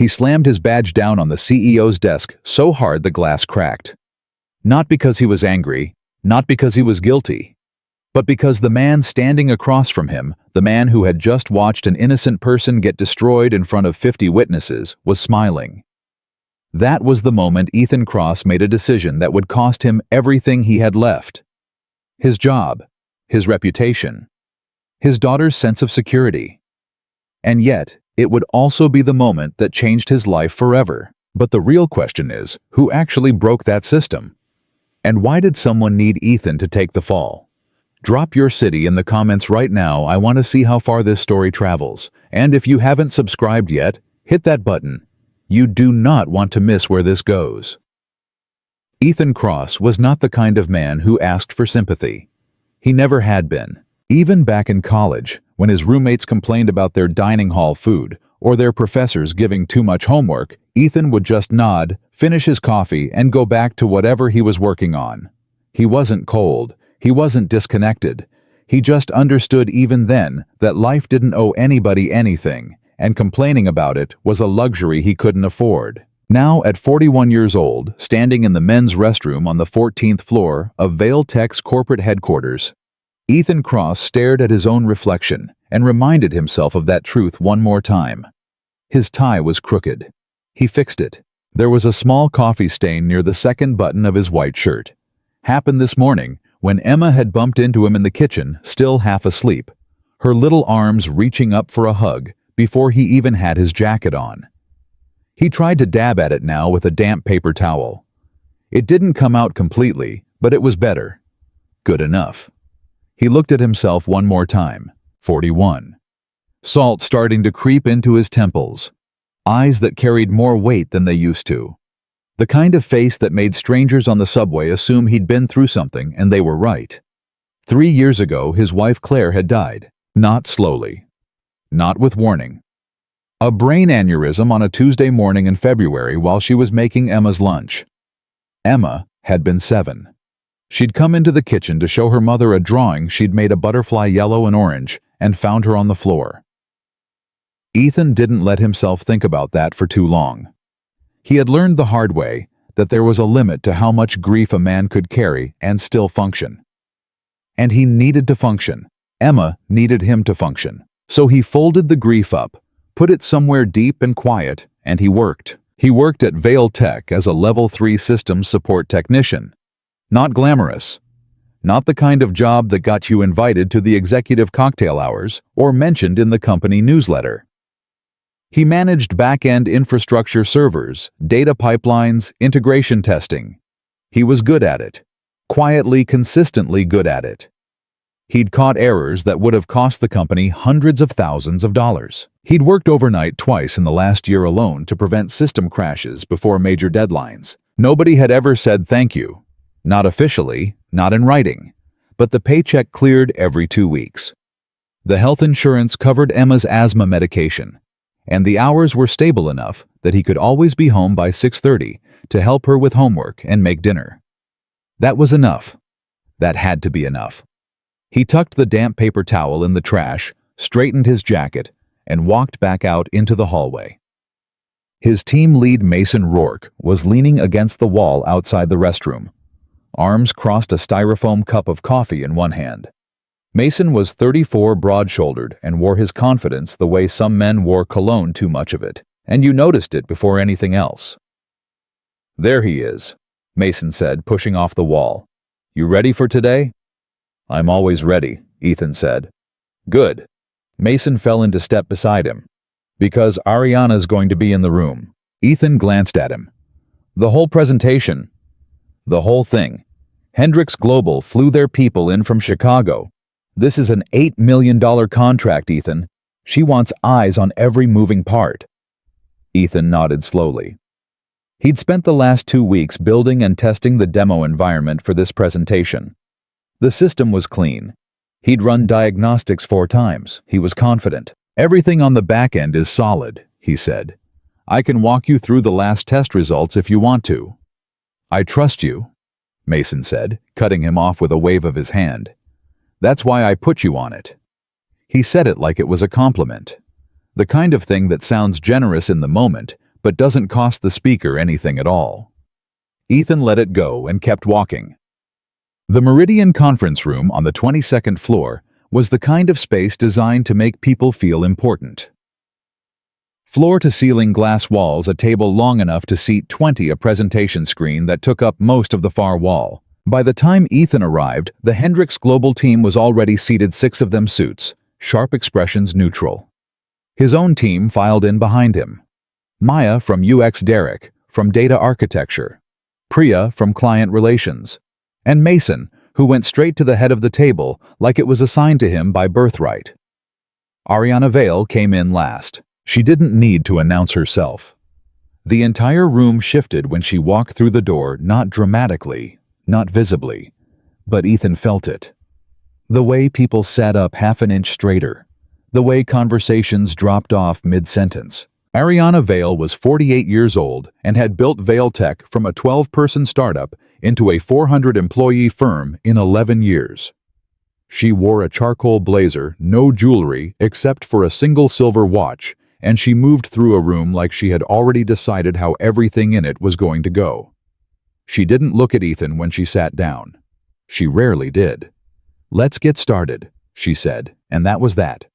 He slammed his badge down on the CEO's desk so hard the glass cracked. Not because he was angry, not because he was guilty, but because the man standing across from him, the man who had just watched an innocent person get destroyed in front of 50 witnesses, was smiling. That was the moment Ethan Cross made a decision that would cost him everything he had left. His job, his reputation, his daughter's sense of security. And yet, it would also be the moment that changed his life forever. But the real question is, who actually broke that system? And why did someone need Ethan to take the fall? Drop your city in the comments right now. I want to see how far this story travels. And if you haven't subscribed yet, hit that button. You do not want to miss where this goes. Ethan Cross was not the kind of man who asked for sympathy. He never had been. Even back in college, when his roommates complained about their dining hall food or their professors giving too much homework, Ethan would just nod, finish his coffee, and go back to whatever he was working on. He wasn't cold. He wasn't disconnected. He just understood even then that life didn't owe anybody anything, and complaining about it was a luxury he couldn't afford. Now, at 41 years old, standing in the men's restroom on the 14th floor of Vail Tech's corporate headquarters, Ethan Cross stared at his own reflection and reminded himself of that truth one more time. His tie was crooked. He fixed it. There was a small coffee stain near the second button of his white shirt. Happened this morning when Emma had bumped into him in the kitchen, still half asleep, her little arms reaching up for a hug before he even had his jacket on. He tried to dab at it now with a damp paper towel. It didn't come out completely, but it was better. Good enough. He looked at himself one more time. 41. Salt starting to creep into his temples. Eyes that carried more weight than they used to. The kind of face that made strangers on the subway assume he'd been through something, and they were right. 3 years ago, his wife Claire had died. Not slowly. Not with warning. A brain aneurysm on a Tuesday morning in February while she was making Emma's lunch. Emma had been 7. She'd come into the kitchen to show her mother a drawing she'd made, a butterfly yellow and orange, and found her on the floor. Ethan didn't let himself think about that for too long. He had learned the hard way that there was a limit to how much grief a man could carry and still function. And he needed to function. Emma needed him to function. So he folded the grief up, put it somewhere deep and quiet, and he worked. He worked at Vail Tech as a Level 3 systems support technician. Not glamorous. Not the kind of job that got you invited to the executive cocktail hours or mentioned in the company newsletter. He managed back-end infrastructure servers, data pipelines, integration testing. He was good at it. Quietly, consistently good at it. He'd caught errors that would have cost the company hundreds of thousands of dollars. He'd worked overnight twice in the last year alone to prevent system crashes before major deadlines. Nobody had ever said thank you. Not officially, not in writing. But the paycheck cleared every 2 weeks. The health insurance covered Emma's asthma medication. And the hours were stable enough that he could always be home by 6:30 to help her with homework and make dinner. That was enough. That had to be enough. He tucked the damp paper towel in the trash, straightened his jacket, and walked back out into the hallway. His team lead Mason Rourke was leaning against the wall outside the restroom. Arms crossed, a styrofoam cup of coffee in one hand. Mason was 34, broad-shouldered, and wore his confidence the way some men wore cologne, too much of it, and you noticed it before anything else. "There he is," Mason said, pushing off the wall. "You ready for today?" "I'm always ready," Ethan said. "Good." Mason fell into step beside him. "Because Ariana's going to be in the room." Ethan glanced at him. "The whole presentation?" "The whole thing. Hendrix Global flew their people in from Chicago. This is an $8 million contract, Ethan. She wants eyes on every moving part." Ethan nodded slowly. He'd spent the last 2 weeks building and testing the demo environment for this presentation. The system was clean. He'd run diagnostics 4 times. He was confident. "Everything on the back end is solid," he said. "I can walk you through the last test results if you want to." "I trust you," Mason said, cutting him off with a wave of his hand. "That's why I put you on it." He said it like it was a compliment. The kind of thing that sounds generous in the moment, but doesn't cost the speaker anything at all. Ethan let it go and kept walking. The Meridian conference room on the 22nd floor was the kind of space designed to make people feel important. Floor-to-ceiling glass walls, a table long enough to seat 20, a presentation screen that took up most of the far wall. By the time Ethan arrived, the Hendrix Global team was already seated, 6 of them suits, sharp expressions neutral. His own team filed in behind him. Maya from UX, Derek from data architecture, Priya from client relations, and Mason, who went straight to the head of the table like it was assigned to him by birthright. Ariana Vale came in last. She didn't need to announce herself. The entire room shifted when she walked through the door, not dramatically, not visibly, but Ethan felt it. The way people sat up half an inch straighter, the way conversations dropped off mid-sentence. Ariana Vale was 48 years old and had built Vale Tech from a 12-person startup into a 400-employee firm in 11 years. She wore a charcoal blazer, no jewelry except for a single silver watch, and she moved through a room like she had already decided how everything in it was going to go. She didn't look at Ethan when she sat down. She rarely did. "Let's get started," she said, and that was that.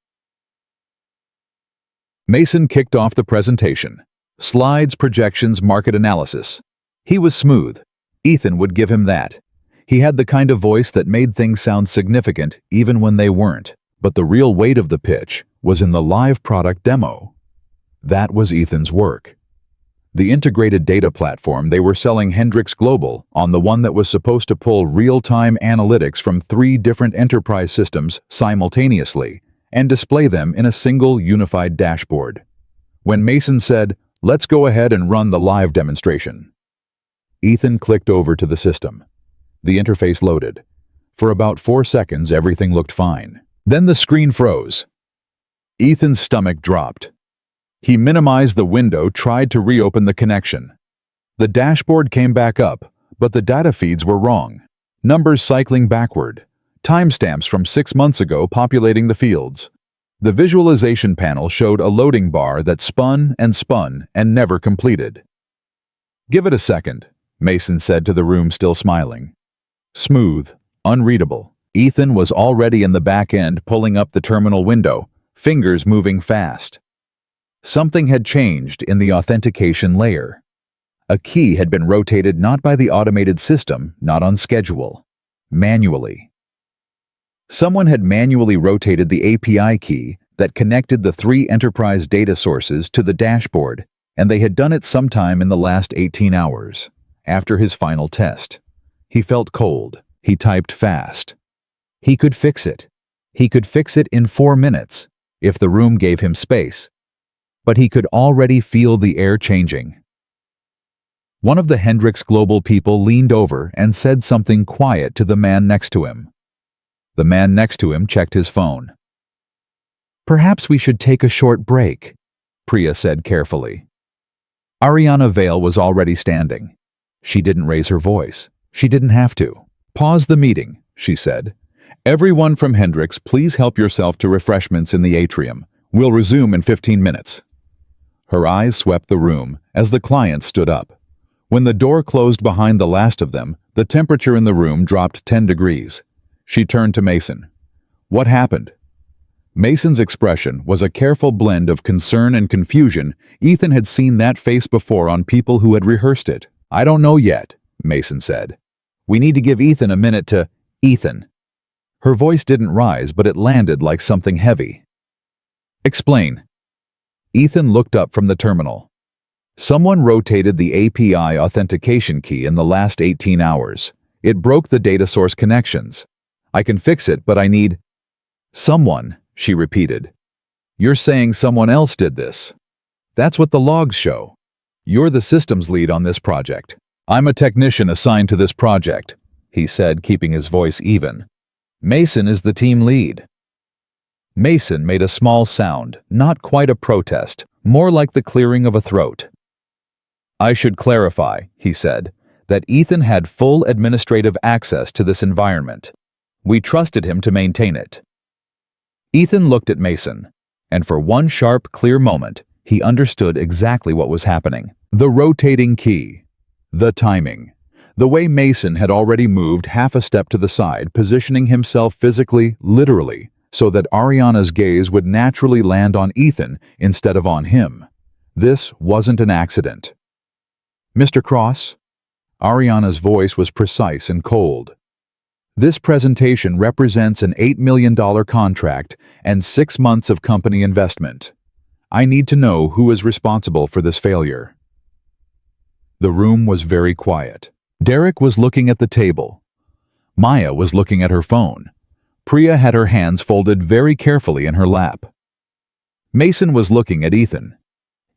Mason kicked off the presentation. Slides, projections, market analysis. He was smooth. Ethan would give him that. He had the kind of voice that made things sound significant even when they weren't. But the real weight of the pitch was in the live product demo. That was Ethan's work. The integrated data platform they were selling Hendrix Global on, the one that was supposed to pull real-time analytics from 3 different enterprise systems simultaneously and display them in a single unified dashboard. When Mason said, "Let's go ahead and run the live demonstration," Ethan clicked over to the system. The interface loaded. For about 4 seconds, everything looked fine. Then the screen froze. Ethan's stomach dropped. He minimized the window, tried to reopen the connection. The dashboard came back up, but the data feeds were wrong. Numbers cycling backward. Timestamps from 6 months ago populating the fields. The visualization panel showed a loading bar that spun and never completed. "Give it a second," Mason said to the room, still smiling. Smooth, unreadable. Ethan was already in the back end, pulling up the terminal window, fingers moving fast. Something had changed in the authentication layer. A key had been rotated not by the automated system, not on schedule. Manually. Someone had manually rotated the API key that connected the 3 enterprise data sources to the dashboard, and they had done it sometime in the last 18 hours, after his final test. He felt cold. He typed fast. He could fix it. He could fix it in 4 minutes, if the room gave him space. But he could already feel the air changing. One of the Hendrix Global people leaned over and said something quiet to the man next to him. The man next to him checked his phone. "Perhaps we should take a short break," Priya said carefully. Ariana Vale was already standing. She didn't raise her voice. She didn't have to. "Pause the meeting," she said. "Everyone from Hendrix, please help yourself to refreshments in the atrium. We'll resume in 15 minutes. Her eyes swept the room as the clients stood up. When the door closed behind the last of them, the temperature in the room dropped 10 degrees. She turned to Mason. "What happened?" Mason's expression was a careful blend of concern and confusion. Ethan had seen that face before on people who had rehearsed it. "I don't know yet," Mason said. "We need to give Ethan a minute to..." "Ethan." Her voice didn't rise, but it landed like something heavy. "Explain." Ethan looked up from the terminal. Someone rotated the API authentication key in the last 18 hours. It broke the data source connections. "I can fix it, but I need..." "Someone," she repeated. "You're saying someone else did this?" "That's what the logs show. You're the systems lead on this project." "I'm a technician assigned to this project," he said, keeping his voice even. "Mason is the team lead." Mason made a small sound, not quite a protest, more like the clearing of a throat. "I should clarify," he said, "that Ethan had full administrative access to this environment. We trusted him to maintain it." Ethan looked at Mason, and for one sharp, clear moment, He understood exactly what was happening. The rotating key. The timing. The way Mason had already moved half a step to the side, positioning himself physically, literally, so that Ariana's gaze would naturally land on Ethan instead of on him. This wasn't an accident. "Mr. Cross?" Ariana's voice was precise and cold. "This presentation represents an $8 million contract and 6 months of company investment. I need to know who is responsible for this failure." The room was very quiet. Derek was looking at the table. Maya was looking at her phone. Priya had her hands folded very carefully in her lap. Mason was looking at Ethan.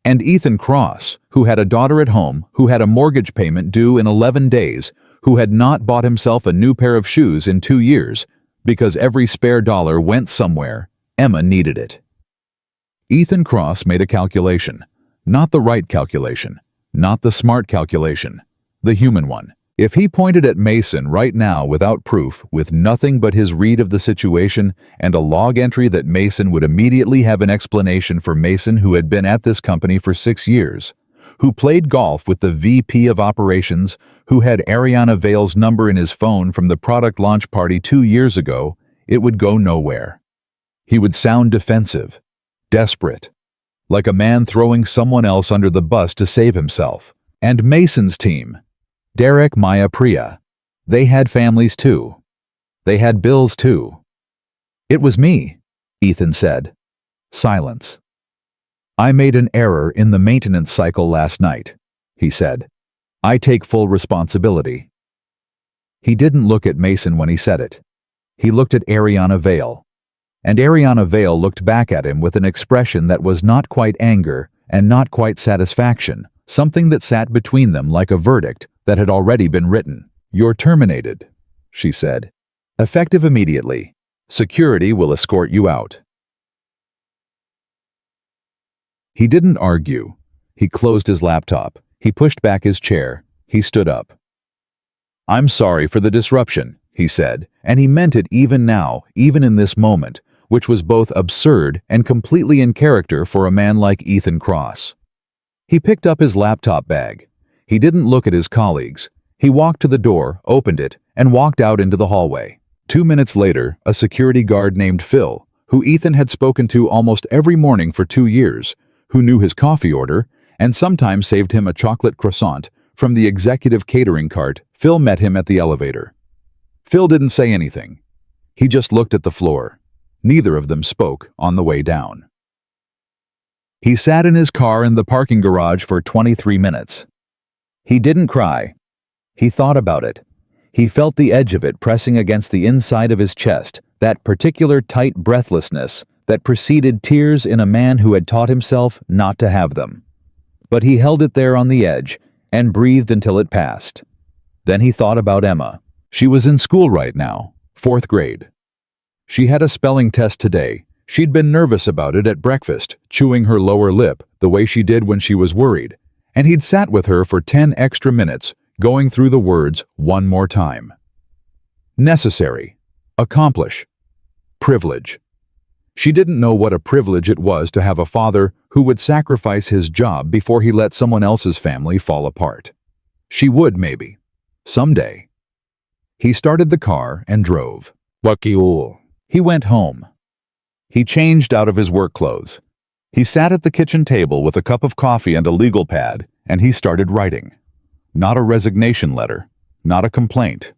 And Ethan Cross, who had a daughter at home, who had a mortgage payment due in 11 days, who had not bought himself a new pair of shoes in 2 years, because every spare dollar went somewhere, Emma needed it. Ethan Cross made a calculation. Not the right calculation. Not the smart calculation. The human one. If he pointed at Mason right now without proof, with nothing but his read of the situation and a log entry that Mason would immediately have an explanation for Mason, who had been at this company for 6 years, who played golf with the VP of operations, who had Ariana Vale's number in his phone from the product launch party 2 years ago, it would go nowhere. He would sound defensive, desperate, like a man throwing someone else under the bus to save himself. And Mason's team, Derek, Maya, Priya, they had families too. They had bills too. "It was me," Ethan said. Silence. "I made an error in the maintenance cycle last night," he said. "I take full responsibility." He didn't look at Mason when he said it. He looked at Ariana Vale. And Ariana Vale looked back at him with an expression that was not quite anger and not quite satisfaction, something that sat between them like a verdict that had already been written. "You're terminated," she said. "Effective immediately. Security will escort you out." He didn't argue. He closed his laptop. He pushed back his chair. He stood up. "I'm sorry for the disruption," he said, and he meant it even now, even in this moment, which was both absurd and completely in character for a man like Ethan Cross. He picked up his laptop bag. He didn't look at his colleagues. He walked to the door, opened it, and walked out into the hallway. 2 minutes later, a security guard named Phil, who Ethan had spoken to almost every morning for 2 years, who knew his coffee order, and sometimes saved him a chocolate croissant from the executive catering cart, Phil met him at the elevator. Phil didn't say anything. He just looked at the floor. Neither of them spoke on the way down. He sat in his car in the parking garage for 23 minutes. He didn't cry. He thought about it. He felt the edge of it pressing against the inside of his chest, that particular tight breathlessness that preceded tears in a man who had taught himself not to have them. But he held it there on the edge and breathed until it passed. Then he thought about Emma. She was in school right now, 4th grade. She had a spelling test today. She'd been nervous about it at breakfast, chewing her lower lip the way she did when she was worried, and he'd sat with her for 10 extra minutes, going through the words one more time. Necessary. Accomplish. Privilege. She didn't know what a privilege it was to have a father who would sacrifice his job before he let someone else's family fall apart. She would, maybe. Someday. He started the car and drove. He went home. He changed out of his work clothes. He sat at the kitchen table with a cup of coffee and a legal pad, and he started writing. Not a resignation letter, not a complaint.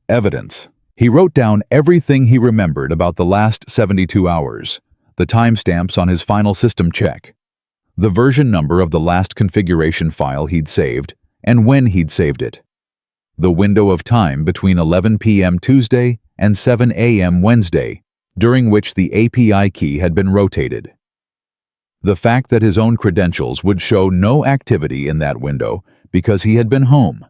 Evidence. He wrote down everything he remembered about the last 72 hours, the timestamps on his final system check, the version number of the last configuration file he'd saved, and when he'd saved it, the window of time between 11 p.m. Tuesday and 7 a.m. Wednesday, during which the API key had been rotated. The fact that his own credentials would show no activity in that window because he had been home,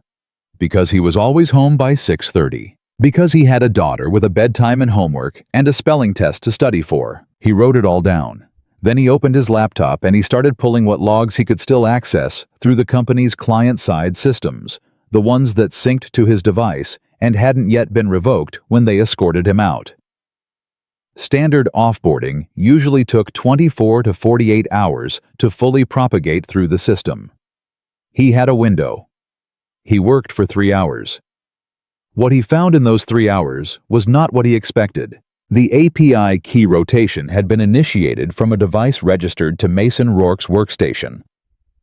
because he was always home by 6:30, because he had a daughter with a bedtime and homework and a spelling test to study for. He wrote it all down. Then he opened his laptop and he started pulling what logs he could still access through the company's client-side systems, the ones that synced to his device and hadn't yet been revoked when they escorted him out. Standard offboarding usually took 24 to 48 hours to fully propagate through the system. He had a window. He worked for 3 hours. What he found in those 3 hours was not what he expected. The API key rotation had been initiated from a device registered to Mason Rourke's workstation.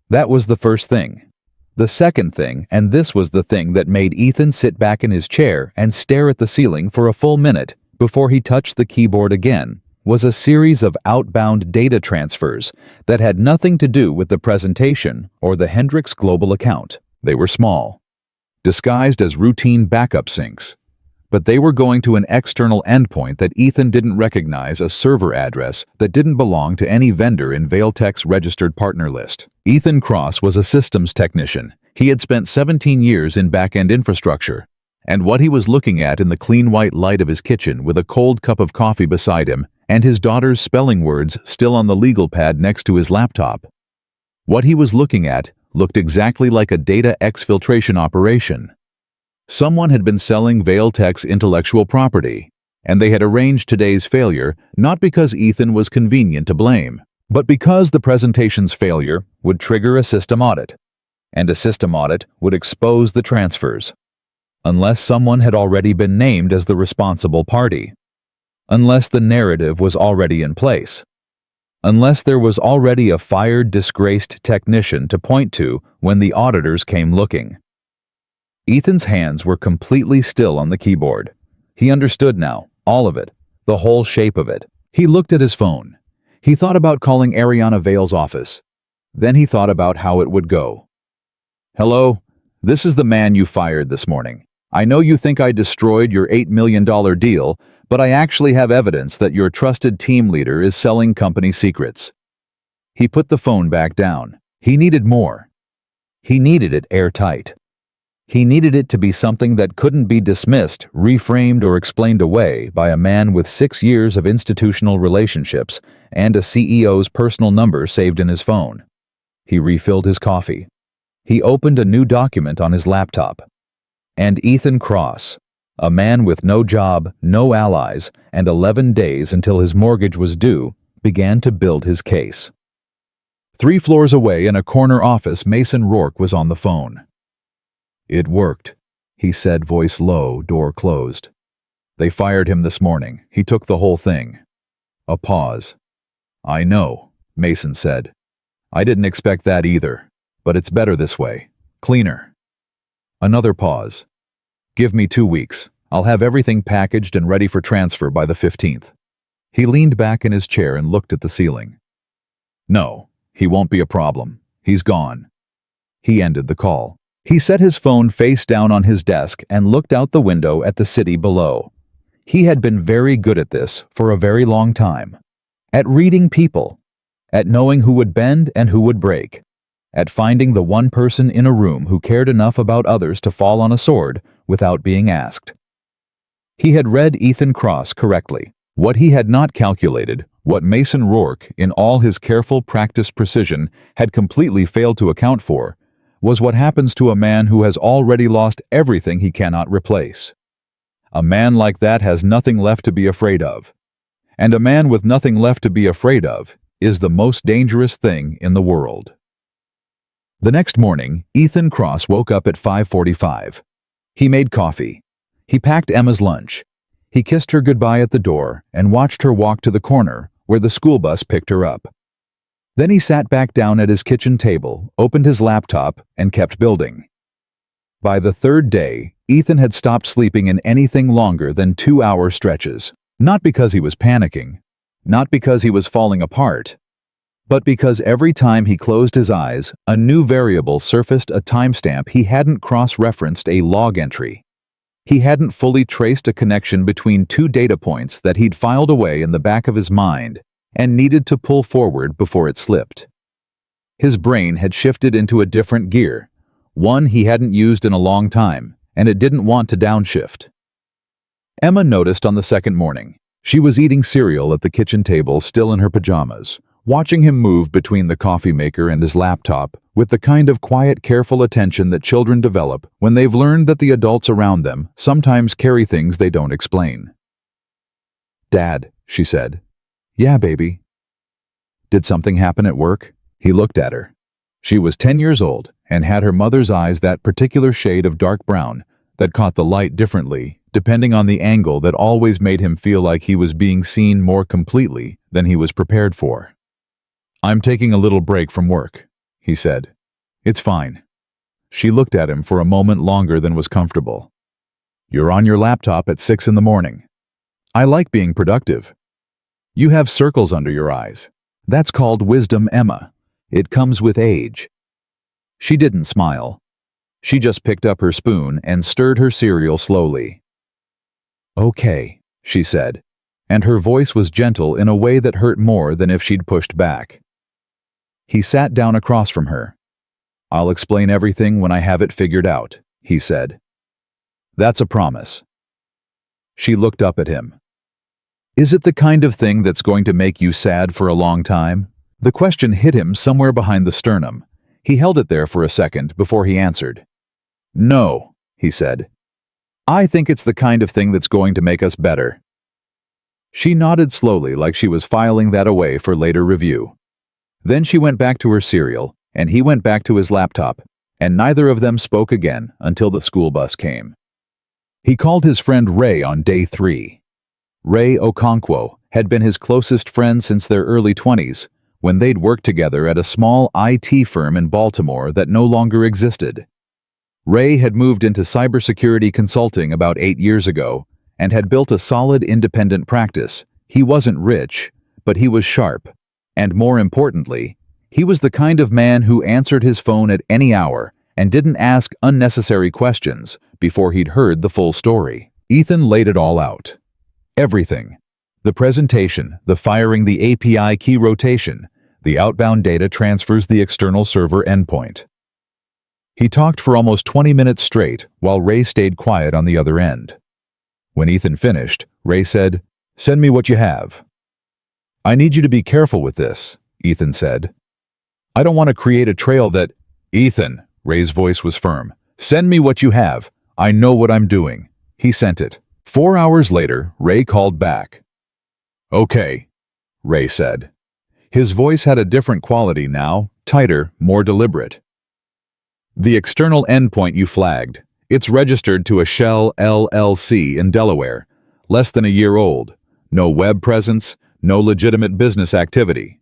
That was the first thing. The second thing, and this was the thing that made Ethan sit back in his chair and stare at the ceiling for a full minute before he touched the keyboard again, was a series of outbound data transfers that had nothing to do with the presentation or the Hendrix Global account. They were small, disguised as routine backup syncs, but they were going to an external endpoint that Ethan didn't recognize, a server address that didn't belong to any vendor in Vailtech's registered partner list. Ethan Cross was a systems technician. He had spent 17 years in back-end infrastructure, and what he was looking at in the clean white light of his kitchen with a cold cup of coffee beside him and his daughter's spelling words still on the legal pad next to his laptop. What he was looking at looked exactly like a data exfiltration operation. Someone had been selling Vailtech's intellectual property, and they had arranged today's failure not because Ethan was convenient to blame, but because the presentation's failure would trigger a system audit, and a system audit would expose the transfers. Unless someone had already been named as the responsible party. Unless the narrative was already in place. Unless there was already a fired, disgraced technician to point to when the auditors came looking. Ethan's hands were completely still on the keyboard. He understood now, all of it, the whole shape of it. He looked at his phone. He thought about calling Ariana Vale's office. Then he thought about how it would go. "Hello, this is the man you fired this morning. I know you think I destroyed your $8 million deal, but I actually have evidence that your trusted team leader is selling company secrets." He put the phone back down. He needed more. He needed it airtight. He needed it to be something that couldn't be dismissed, reframed, or explained away by a man with 6 years of institutional relationships and a CEO's personal number saved in his phone. He refilled his coffee. He opened a new document on his laptop. And Ethan Cross, a man with no job, no allies, and 11 days until his mortgage was due, began to build his case. 3 floors away in a corner office, Mason Rourke was on the phone. "It worked," he said, voice low, door closed. "They fired him this morning. He took the whole thing." A pause. "I know," Mason said. "I didn't expect that either, but it's better this way. Cleaner." Another pause. "Give me 2 weeks. I'll have everything packaged and ready for transfer by the 15th. He leaned back in his chair and looked at the ceiling. "No, he won't be a problem. He's gone." He ended the call. He set his phone face down on his desk and looked out the window at the city below. He had been very good at this for a very long time. At reading people. At knowing who would bend and who would break. At finding the one person in a room who cared enough about others to fall on a sword without being asked. He had read Ethan Cross correctly. What he had not calculated, what Mason Rourke, in all his careful practiced precision, had completely failed to account for, was what happens to a man who has already lost everything he cannot replace. A man like that has nothing left to be afraid of. And a man with nothing left to be afraid of is the most dangerous thing in the world. The next morning, Ethan Cross woke up at 5:45. He made coffee. He packed Emma's lunch. He kissed her goodbye at the door and watched her walk to the corner where the school bus picked her up. Then he sat back down at his kitchen table, opened his laptop, and kept building. By the 3rd day, Ethan had stopped sleeping in anything longer than 2-hour stretches. Not because he was panicking, not because he was falling apart, but because every time he closed his eyes, a new variable surfaced, a timestamp he hadn't cross-referenced, a log entry. He hadn't fully traced a connection between 2 data points that he'd filed away in the back of his mind and needed to pull forward before it slipped. His brain had shifted into a different gear, one he hadn't used in a long time, and it didn't want to downshift. Emma noticed on the second morning. She was eating cereal at the kitchen table, still in her pajamas, watching him move between the coffee maker and his laptop with the kind of quiet, careful attention that children develop when they've learned that the adults around them sometimes carry things they don't explain. "Dad," she said. Yeah, baby. Did something happen at work? He looked at her. She was 10 years old and had her mother's eyes that particular shade of dark brown that caught the light differently, depending on the angle, that always made him feel like he was being seen more completely than he was prepared for. I'm taking a little break from work, he said. It's fine. She looked at him for a moment longer than was comfortable. You're on your laptop at 6 in the morning. I like being productive. You have circles under your eyes. That's called wisdom, Emma. It comes with age. She didn't smile. She just picked up her spoon and stirred her cereal slowly. Okay, she said, and her voice was gentle in a way that hurt more than if she'd pushed back. He sat down across from her. I'll explain everything when I have it figured out, he said. That's a promise. She looked up at him. Is it the kind of thing that's going to make you sad for a long time? The question hit him somewhere behind the sternum. He held it there for a second before he answered. No, he said. I think it's the kind of thing that's going to make us better. She nodded slowly, like she was filing that away for later review. Then she went back to her cereal, and he went back to his laptop, and neither of them spoke again until the school bus came. He called his friend Ray on day 3. Ray Okonkwo had been his closest friend since their early 20s, when they'd worked together at a small IT firm in Baltimore that no longer existed. Ray had moved into cybersecurity consulting about 8 years ago and had built a solid independent practice. He wasn't rich, but he was sharp, and more importantly, he was the kind of man who answered his phone at any hour and didn't ask unnecessary questions before he'd heard the full story. Ethan laid it all out. Everything. The presentation, the firing, the API key rotation, the outbound data transfers, the external server endpoint. He talked for almost 20 minutes straight while Ray stayed quiet on the other end. When Ethan finished, Ray said, "Send me what you have." "I need you to be careful with this," Ethan said. "I don't want to create a trail that—" "Ethan," Ray's voice was firm. "Send me what you have. I know what I'm doing." He sent it. 4 hours later, Ray called back. "Okay," Ray said. His voice had a different quality now, tighter, more deliberate. "The external endpoint you flagged. It's registered to a Shell LLC in Delaware, less than a year old. No web presence, no legitimate business activity."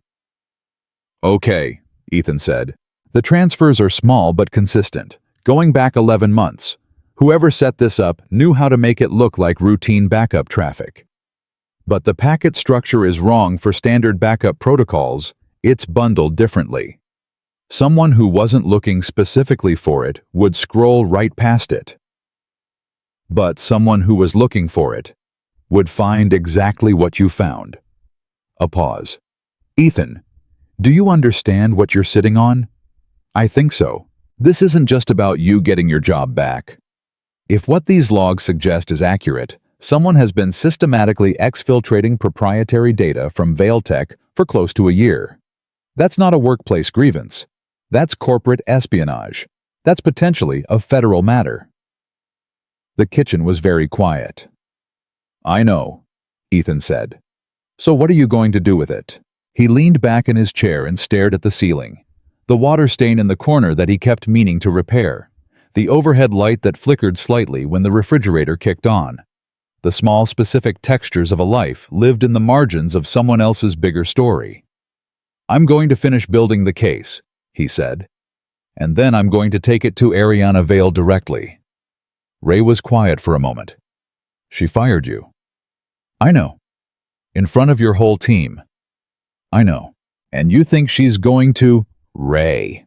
"Okay," Ethan said. "The transfers are small but consistent, going back 11 months. Whoever set this up knew how to make it look like routine backup traffic. But the packet structure is wrong for standard backup protocols. It's bundled differently. Someone who wasn't looking specifically for it would scroll right past it. But someone who was looking for it would find exactly what you found." A pause. "Ethan, do you understand what you're sitting on?" "I think so. This isn't just about you getting your job back. If what these logs suggest is accurate, someone has been systematically exfiltrating proprietary data from Vailtech for close to a year. That's not a workplace grievance. That's corporate espionage. That's potentially a federal matter." The kitchen was very quiet. "I know," Ethan said. "So what are you going to do with it?" He leaned back in his chair and stared at the ceiling. The water stain in the corner that he kept meaning to repair. The overhead light that flickered slightly when the refrigerator kicked on. The small specific textures of a life lived in the margins of someone else's bigger story. "I'm going to finish building the case," he said. "And then I'm going to take it to Ariana Vale directly." Ray was quiet for a moment. "She fired you." "I know. In front of your whole team." "I know. And you think she's going to—" "Ray."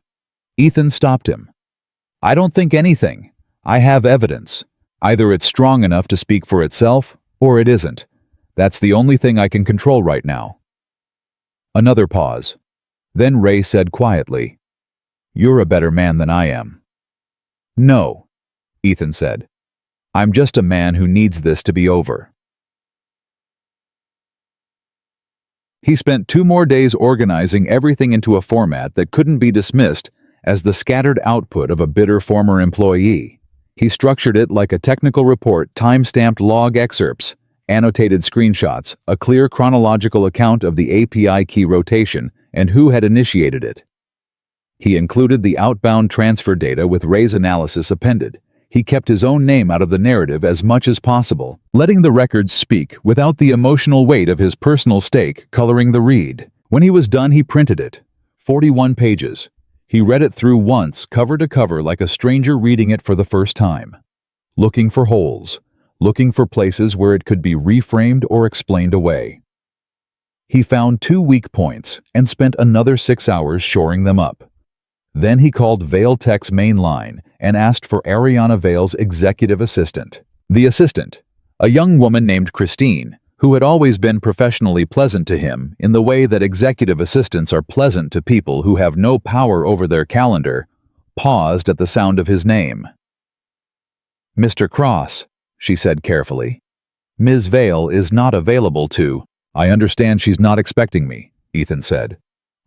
Ethan stopped him. "I don't think anything. I have evidence. Either it's strong enough to speak for itself, or it isn't. That's the only thing I can control right now." Another pause. Then Ray said quietly, "You're a better man than I am." "No," Ethan said. "I'm just a man who needs this to be over." He spent 2 more days organizing everything into a format that couldn't be dismissed as the scattered output of a bitter former employee. He structured it like a technical report, time-stamped log excerpts, annotated screenshots, a clear chronological account of the API key rotation and who had initiated it. He included the outbound transfer data with Ray's analysis appended. He kept his own name out of the narrative as much as possible, letting the records speak without the emotional weight of his personal stake coloring the read. When he was done, he printed it. 41 pages. He read it through once, cover to cover, like a stranger reading it for the first time. Looking for holes. Looking for places where it could be reframed or explained away. He found 2 weak points and spent another 6 hours shoring them up. Then he called Vale Tech's main line and asked for Ariana Vale's executive assistant. The assistant, a young woman named Christine, who had always been professionally pleasant to him in the way that executive assistants are pleasant to people who have no power over their calendar, paused at the sound of his name. "Mr. Cross," she said carefully. "Ms. Vale is not available to—" "I understand she's not expecting me," Ethan said.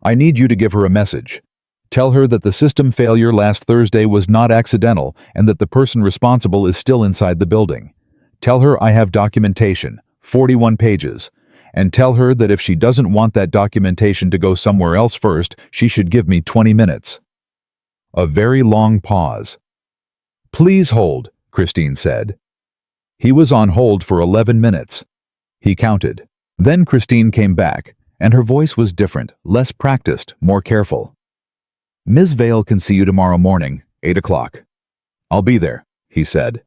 "I need you to give her a message. Tell her that the system failure last Thursday was not accidental and that the person responsible is still inside the building. Tell her I have documentation, 41 pages, and tell her that if she doesn't want that documentation to go somewhere else first, she should give me 20 minutes. A very long pause. "Please hold," Christine said. He was on hold for 11 minutes. He counted. Then Christine came back, and her voice was different, less practiced, more careful. "Ms. Vale can see you tomorrow morning, 8 o'clock. "I'll be there," he said.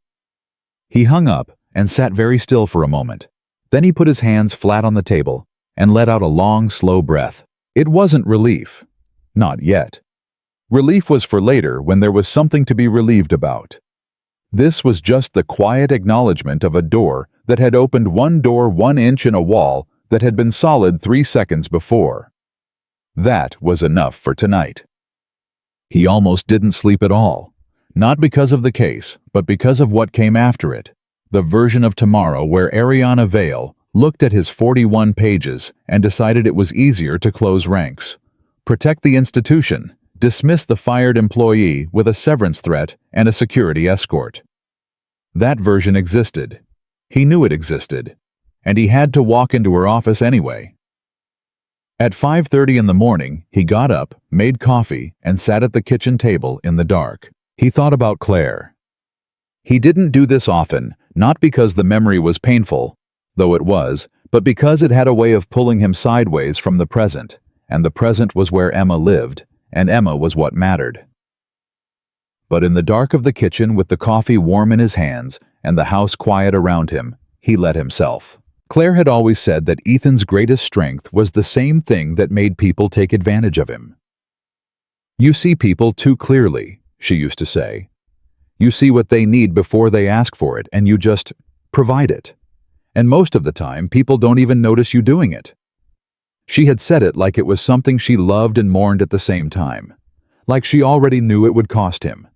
He hung up and sat very still for a moment. Then he put his hands flat on the table and let out a long, slow breath. It wasn't relief. Not yet. Relief was for later when there was something to be relieved about. This was just the quiet acknowledgement of a door that had opened 1 inch in a wall that had been solid 3 seconds before. That was enough for tonight. He almost didn't sleep at all. Not because of the case, but because of what came after it. The version of tomorrow where Ariana Vale looked at his 41 pages and decided it was easier to close ranks, protect the institution, dismiss the fired employee with a severance threat and a security escort. That version existed. He knew it existed. And he had to walk into her office anyway. At 5:30 in the morning, he got up, made coffee, and sat at the kitchen table in the dark. He thought about Claire. He didn't do this often, not because the memory was painful, though it was, but because it had a way of pulling him sideways from the present, and the present was where Emma lived, and Emma was what mattered. But in the dark of the kitchen with the coffee warm in his hands and the house quiet around him, he let himself. Claire had always said that Ethan's greatest strength was the same thing that made people take advantage of him. "You see people too clearly," she used to say. "You see what they need before they ask for it, and you just provide it. And most of the time, people don't even notice you doing it." She had said it like it was something she loved and mourned at the same time. Like she already knew it would cost him.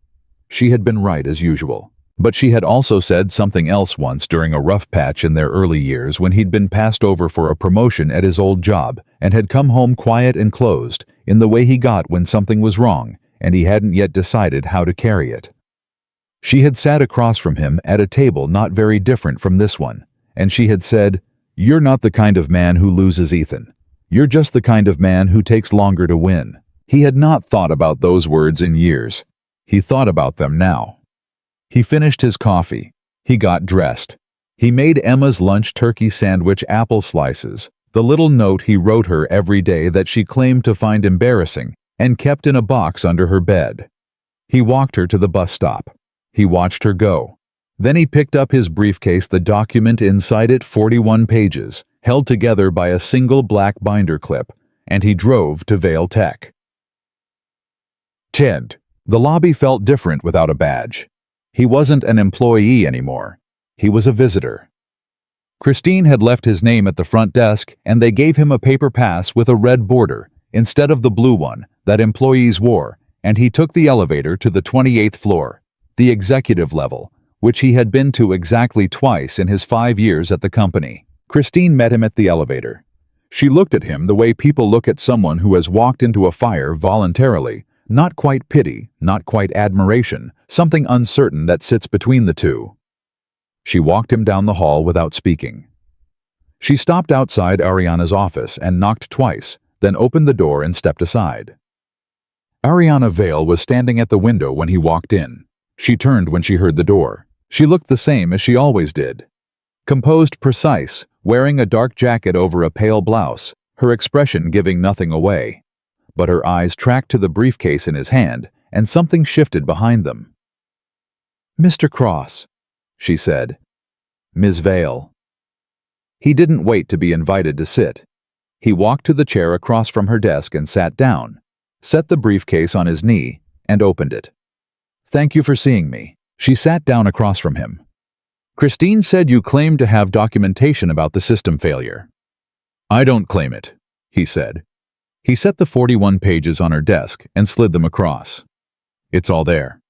She had been right as usual. But she had also said something else once during a rough patch in their early years when he'd been passed over for a promotion at his old job and had come home quiet and closed, in the way he got when something was wrong and he hadn't yet decided how to carry it. She had sat across from him at a table not very different from this one, and she had said, "You're not the kind of man who loses, Ethan. You're just the kind of man who takes longer to win." He had not thought about those words in years. He thought about them now. He finished his coffee. He got dressed. He made Emma's lunch turkey sandwich apple slices, the little note he wrote her every day that she claimed to find embarrassing and kept in a box under her bed. He walked her to the bus stop. He watched her go. Then he picked up his briefcase, the document inside it 41 pages, held together by a single black binder clip, and he drove to Vale Tech. 10. The lobby felt different without a badge. He wasn't an employee anymore. He was a visitor. Christine had left his name at the front desk, and they gave him a paper pass with a red border, instead of the blue one that employees wore, and he took the elevator to the 28th floor, the executive level, which he had been to exactly twice in his 5 years at the company. Christine met him at the elevator. She looked at him the way people look at someone who has walked into a fire voluntarily, not quite pity, not quite admiration, something uncertain that sits between the two. She walked him down the hall without speaking. She stopped outside Ariana's office and knocked twice, then opened the door and stepped aside. Ariana Vale was standing at the window when he walked in. She turned when she heard the door. She looked the same as she always did. Composed, precise, wearing a dark jacket over a pale blouse, her expression giving nothing away. But her eyes tracked to the briefcase in his hand, and something shifted behind them. "Mr. Cross," she said. "Ms. Vale." He didn't wait to be invited to sit. He walked to the chair across from her desk and sat down, set the briefcase on his knee, and opened it. "Thank you for seeing me." She sat down across from him. "Christine said you claimed to have documentation about the system failure." "I don't claim it," he said. He set the 41 pages on her desk and slid them across. "It's all there."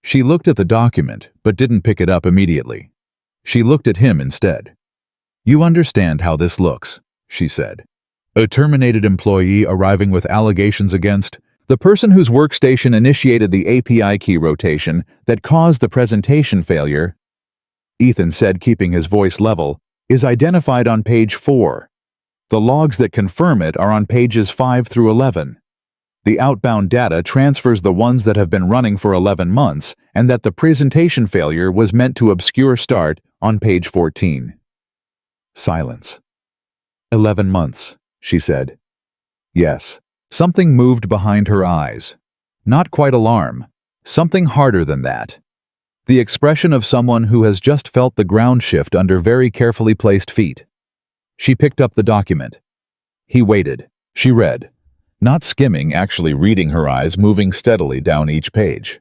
She looked at the document, but didn't pick it up immediately. She looked at him instead. "You understand how this looks," she said. "A terminated employee arriving with allegations against the person whose workstation initiated the API key rotation that caused the presentation failure," Ethan said, keeping his voice level, "is identified on page 4. The logs that confirm it are on pages 5 through 11. The outbound data transfers the ones that have been running for 11 months and that the presentation failure was meant to obscure start on page 14. Silence. 11 months, she said. Yes. Something moved behind her eyes. Not quite alarm. Something harder than that. The expression of someone who has just felt the ground shift under very carefully placed feet. She picked up the document. He waited. She read. Not skimming, actually reading, her eyes moving steadily down each page.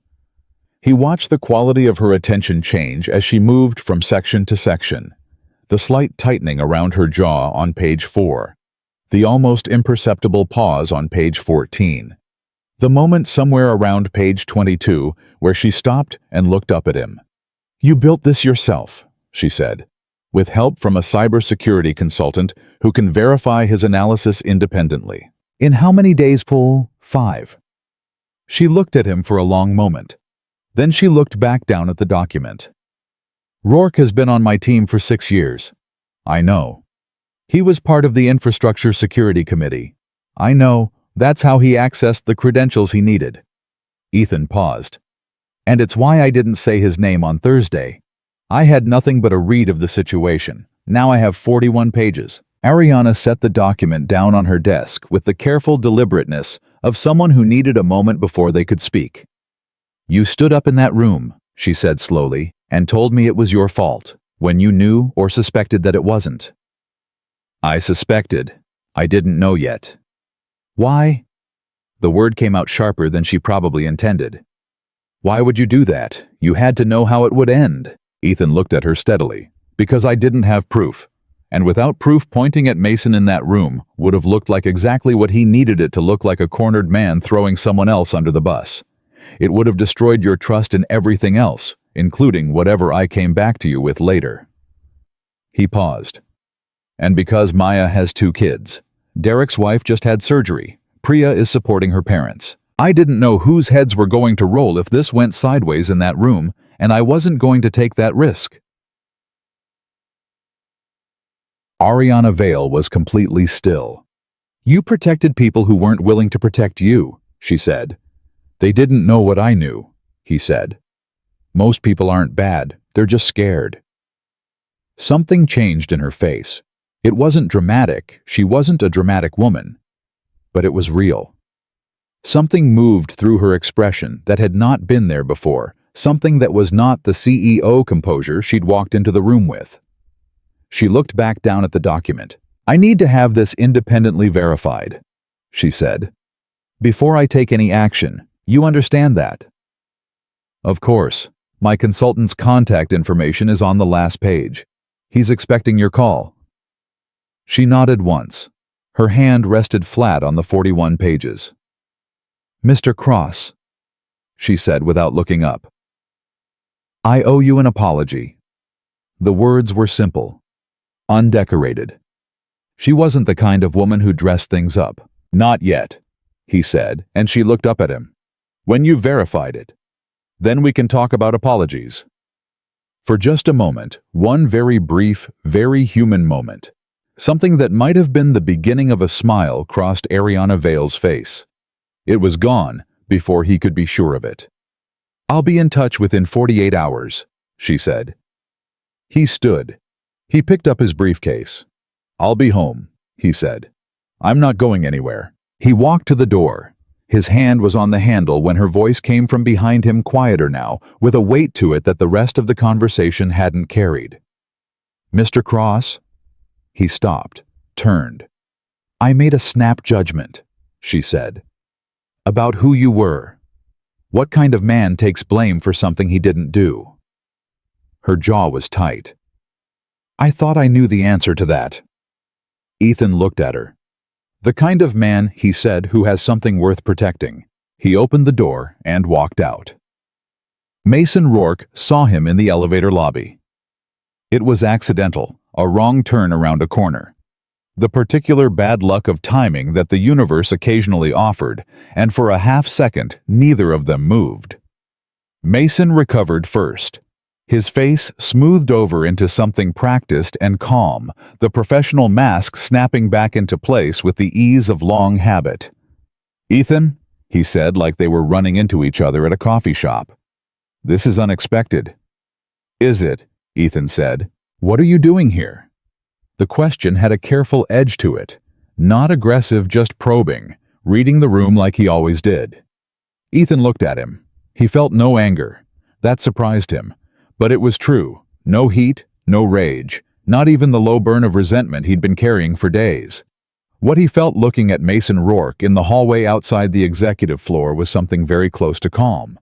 He watched the quality of her attention change as she moved from section to section. The slight tightening around her jaw on page 4. The almost imperceptible pause on page 14. The moment somewhere around page 22 where she stopped and looked up at him. "You built this yourself," she said, "with help from a cybersecurity consultant who can verify his analysis independently. In how many days, Paul? 5. She looked at him for a long moment. Then she looked back down at the document. "Rourke has been on my team for 6 years. I know. He was part of the Infrastructure Security Committee. I know. That's how he accessed the credentials he needed." Ethan paused. "And it's why I didn't say his name on Thursday. I had nothing but a read of the situation. Now I have 41 pages. Ariana set the document down on her desk with the careful deliberateness of someone who needed a moment before they could speak. "You stood up in that room," she said slowly, "and told me it was your fault, when you knew or suspected that it wasn't." "I suspected. I didn't know yet." "Why?" The word came out sharper than she probably intended. "Why would you do that? You had to know how it would end." Ethan looked at her steadily. "Because I didn't have proof. And without proof, pointing at Mason in that room would have looked like exactly what he needed it to look, like a cornered man throwing someone else under the bus. It would have destroyed your trust in everything else, including whatever I came back to you with later." He paused. "And because Maya has 2 kids. Derek's wife just had surgery. Priya is supporting her parents. I didn't know whose heads were going to roll if this went sideways in that room, and I wasn't going to take that risk." Ariana Vale was completely still. "You protected people who weren't willing to protect you," she said. "They didn't know what I knew," he said. "Most people aren't bad, they're just scared." Something changed in her face. It wasn't dramatic, she wasn't a dramatic woman. But it was real. Something moved through her expression that had not been there before, something that was not the CEO composure she'd walked into the room with. She looked back down at the document. "I need to have this independently verified," she said. "Before I take any action. You understand that?" "Of course. My consultant's contact information is on the last page. He's expecting your call." She nodded once. Her hand rested flat on the 41 pages. "Mr. Cross," she said without looking up. "I owe you an apology." The words were simple. Undecorated. She wasn't the kind of woman who dressed things up. "Not yet," he said, and she looked up at him. "When you've verified it. Then we can talk about apologies." For just a moment, one very brief, very human moment, Something that might have been the beginning of a smile crossed Ariana Vale's face. It was gone before he could be sure of it. "I'll be in touch within 48 hours, she said. He stood. He picked up his briefcase. "I'll be home," he said. "I'm not going anywhere." He walked to the door. His hand was on the handle when her voice came from behind him, quieter now, with a weight to it that the rest of the conversation hadn't carried. "Mr. Cross?" He stopped, turned. "I made a snap judgment," she said, "about who you were. What kind of man takes blame for something he didn't do?" Her jaw was tight. "I thought I knew the answer to that." Ethan looked at her. "The kind of man," he said, "who has something worth protecting." He opened the door and walked out. Mason Rourke saw him in the elevator lobby. It was accidental, a wrong turn around a corner. The particular bad luck of timing that the universe occasionally offered, and for a half second neither of them moved. Mason recovered first. His face smoothed over into something practiced and calm, the professional mask snapping back into place with the ease of long habit. "Ethan," he said, like they were running into each other at a coffee shop. "This is unexpected." "Is it?" Ethan said. "What are you doing here?" The question had a careful edge to it, not aggressive, just probing, reading the room like he always did. Ethan looked at him. He felt no anger. That surprised him. But it was true. No heat, no rage, not even the low burn of resentment he'd been carrying for days. What he felt looking at Mason Rourke in the hallway outside the executive floor was something very close to calm.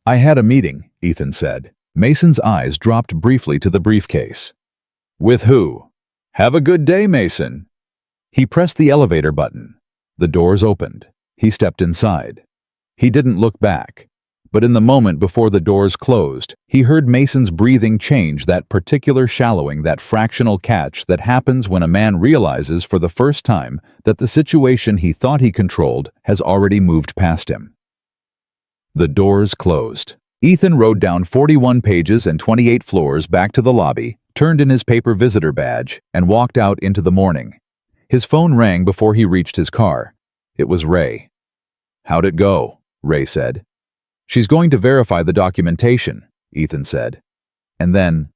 "I had a meeting," Ethan said. Mason's eyes dropped briefly to the briefcase. "With who?" "Have a good day, Mason." He pressed the elevator button. The doors opened. He stepped inside. He didn't look back. But in the moment before the doors closed, he heard Mason's breathing change, that particular shallowing, that fractional catch that happens when a man realizes for the first time that the situation he thought he controlled has already moved past him. The doors closed. Ethan rode down 41 pages and 28 floors back to the lobby, turned in his paper visitor badge, and walked out into the morning. His phone rang before he reached his car. It was Ray. "How'd it go?" Ray said. "She's going to verify the documentation," Ethan said. And then,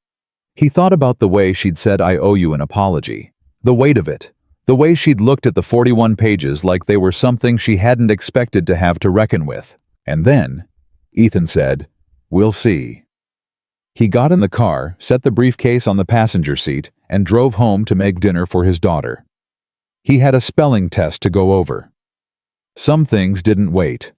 he thought about the way she'd said, "I owe you an apology." The weight of it. The way she'd looked at the 41 pages like they were something she hadn't expected to have to reckon with. And then, Ethan said, "We'll see." He got in the car, set the briefcase on the passenger seat, and drove home to make dinner for his daughter. He had a spelling test to go over. Some things didn't wait.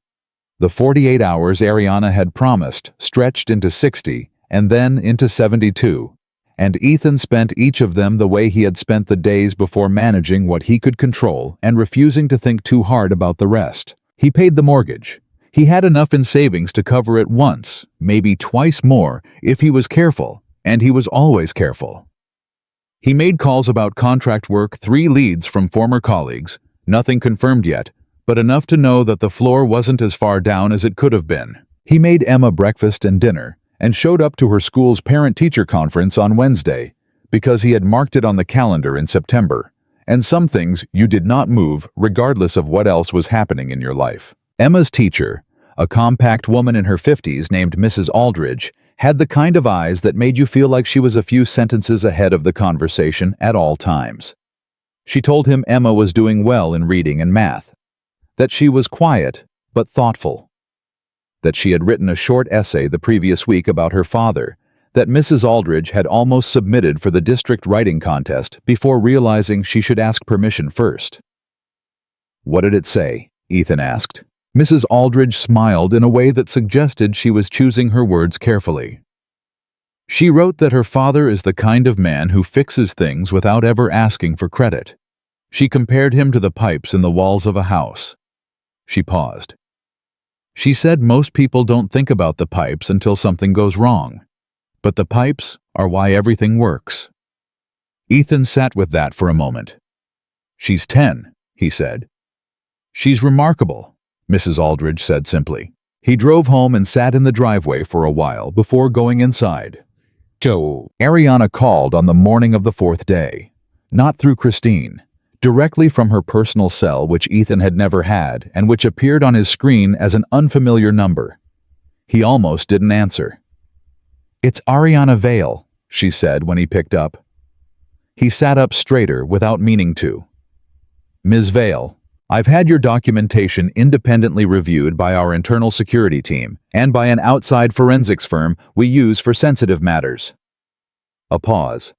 The 48 hours Ariana had promised stretched into 60 and then into 72, and Ethan spent each of them the way he had spent the days before, managing what he could control and refusing to think too hard about the rest. He paid the mortgage. He had enough in savings to cover it once, maybe twice more, if he was careful, and he was always careful. He made calls about contract work, 3 leads from former colleagues, nothing confirmed yet, but enough to know that the floor wasn't as far down as it could have been. He made Emma breakfast and dinner, and showed up to her school's parent-teacher conference on Wednesday, because he had marked it on the calendar in September. And some things you did not move regardless of what else was happening in your life. Emma's teacher, a compact woman in her 50s named Mrs. Aldridge, had the kind of eyes that made you feel like she was a few sentences ahead of the conversation at all times. She told him Emma was doing well in reading and math, that she was quiet but thoughtful, that she had written a short essay the previous week about her father, that Mrs. Aldridge had almost submitted for the district writing contest before realizing she should ask permission first. "What did it say?" Ethan asked. Mrs. Aldridge smiled in a way that suggested she was choosing her words carefully. "She wrote that her father is the kind of man who fixes things without ever asking for credit. She compared him to the pipes in the walls of a house." She paused. "She said most people don't think about the pipes until something goes wrong, but the pipes are why everything works." Ethan sat with that for a moment. "She's 10, he said. "She's remarkable," Mrs. Aldridge said simply. He drove home and sat in the driveway for a while before going inside. Ariana called on the morning of the 4th day. Not through Christine. Directly from her personal cell, which Ethan had never had and which appeared on his screen as an unfamiliar number. He almost didn't answer. "It's Ariana Vale," she said when he picked up. He sat up straighter without meaning to. "Ms. Vale, I've had your documentation independently reviewed by our internal security team and by an outside forensics firm we use for sensitive matters." A pause.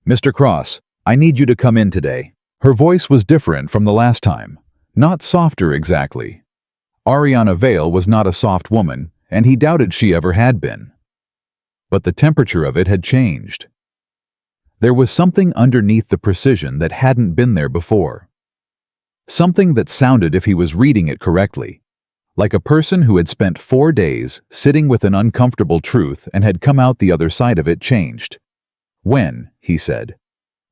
"Mr. Cross, I need you to come in today." Her voice was different from the last time. Not softer exactly. Ariana Vale was not a soft woman, and he doubted she ever had been. But the temperature of it had changed. There was something underneath the precision that hadn't been there before. Something that sounded, if he was reading it correctly, like a person who had spent 4 days sitting with an uncomfortable truth and had come out the other side of it changed. "When?" he said.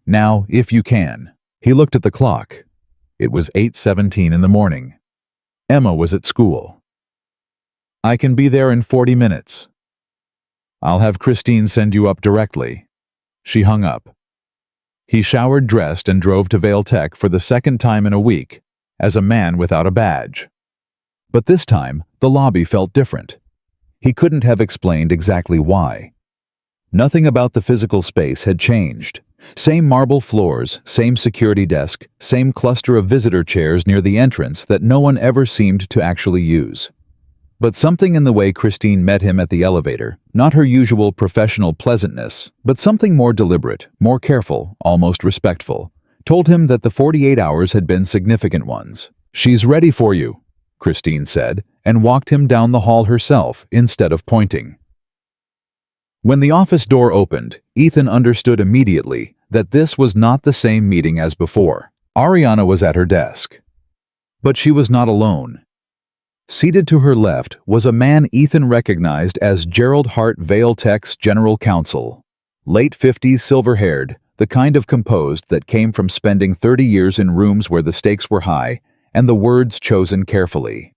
"Now, if you can." He looked at the clock. It was 8:17 in the morning. Emma was at school. "I can be there in 40 minutes. I'll have Christine send you up directly." She hung up. He showered, dressed, and drove to Vale Tech for the second time in a week, as a man without a badge. But this time, the lobby felt different. He couldn't have explained exactly why. Nothing about the physical space had changed. Same marble floors, same security desk, same cluster of visitor chairs near the entrance that no one ever seemed to actually use. But something in the way Christine met him at the elevator, not her usual professional pleasantness, but something more deliberate, more careful, almost respectful, told him that the 48 hours had been significant ones. "She's ready for you," Christine said, and walked him down the hall herself instead of pointing. When the office door opened, Ethan understood immediately that this was not the same meeting as before. Ariana was at her desk. But she was not alone. Seated to her left was a man Ethan recognized as Gerald Hart, Vale Tech's general counsel. Late 50s, silver-haired, the kind of composed that came from spending 30 years in rooms where the stakes were high and the words chosen carefully.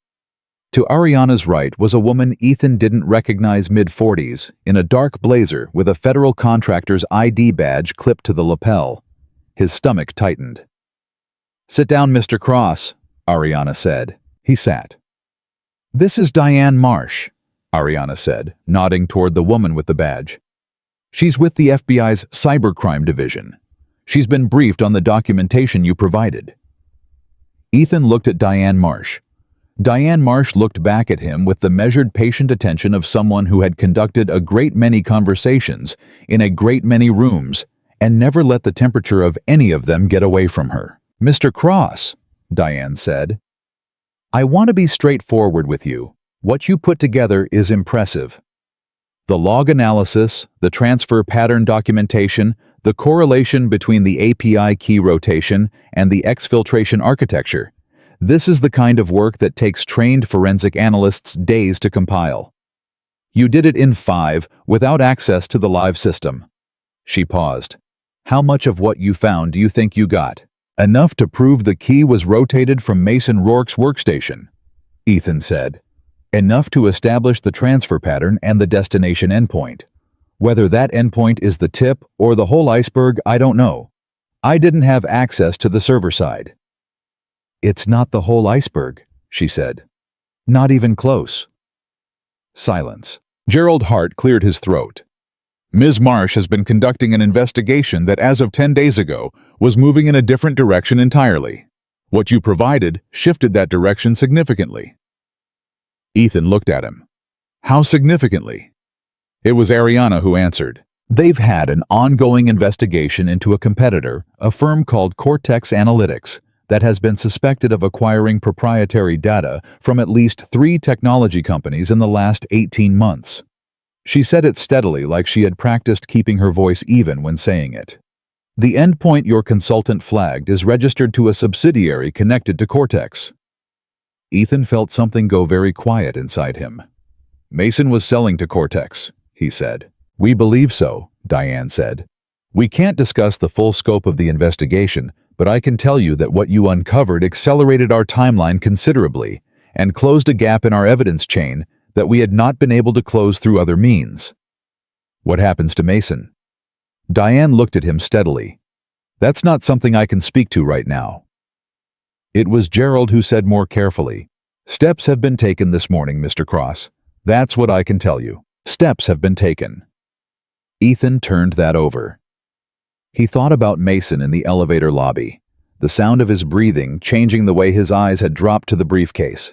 To Ariana's right was a woman Ethan didn't recognize, mid-40s, in a dark blazer with a federal contractor's ID badge clipped to the lapel. His stomach tightened. "Sit down, Mr. Cross," Ariana said. He sat. "This is Diane Marsh," Ariana said, nodding toward the woman with the badge. "She's with the FBI's cybercrime division. She's been briefed on the documentation you provided." Ethan looked at Diane Marsh. Diane Marsh looked back at him with the measured, patient attention of someone who had conducted a great many conversations in a great many rooms and never let the temperature of any of them get away from her. "Mr. Cross," Diane said, "I want to be straightforward with you. What you put together is impressive. The log analysis, the transfer pattern documentation, the correlation between the API key rotation and the exfiltration architecture. This is the kind of work that takes trained forensic analysts days to compile. You did it in 5 without access to the live system." She paused. "How much of what you found do you think you got?" "Enough to prove the key was rotated from Mason Rourke's workstation," Ethan said. "Enough to establish the transfer pattern and the destination endpoint. Whether that endpoint is the tip or the whole iceberg, I don't know. I didn't have access to the server side." "It's not the whole iceberg," she said. "Not even close." Silence. Gerald Hart cleared his throat. "Ms. Marsh has been conducting an investigation that, as of 10 days ago, was moving in a different direction entirely. What you provided shifted that direction significantly." Ethan looked at him. "How significantly?" It was Ariana who answered. "They've had an ongoing investigation into a competitor, a firm called Cortex Analytics, that has been suspected of acquiring proprietary data from at least 3 technology companies in the last 18 months. She said it steadily, like she had practiced keeping her voice even when saying it. "The endpoint your consultant flagged is registered to a subsidiary connected to Cortex." Ethan felt something go very quiet inside him. "Mason was selling to Cortex," he said. "We believe so," Diane said. "We can't discuss the full scope of the investigation, but I can tell you that what you uncovered accelerated our timeline considerably and closed a gap in our evidence chain that we had not been able to close through other means." "What happens to Mason?" Diane looked at him steadily. That's not something I can speak to right now. It was Gerald who said more carefully, "Steps have been taken this morning, Mr. Cross. That's what I can tell you. Steps have been taken." Ethan turned that over. He thought about Mason in the elevator lobby, the sound of his breathing changing the way his eyes had dropped to the briefcase.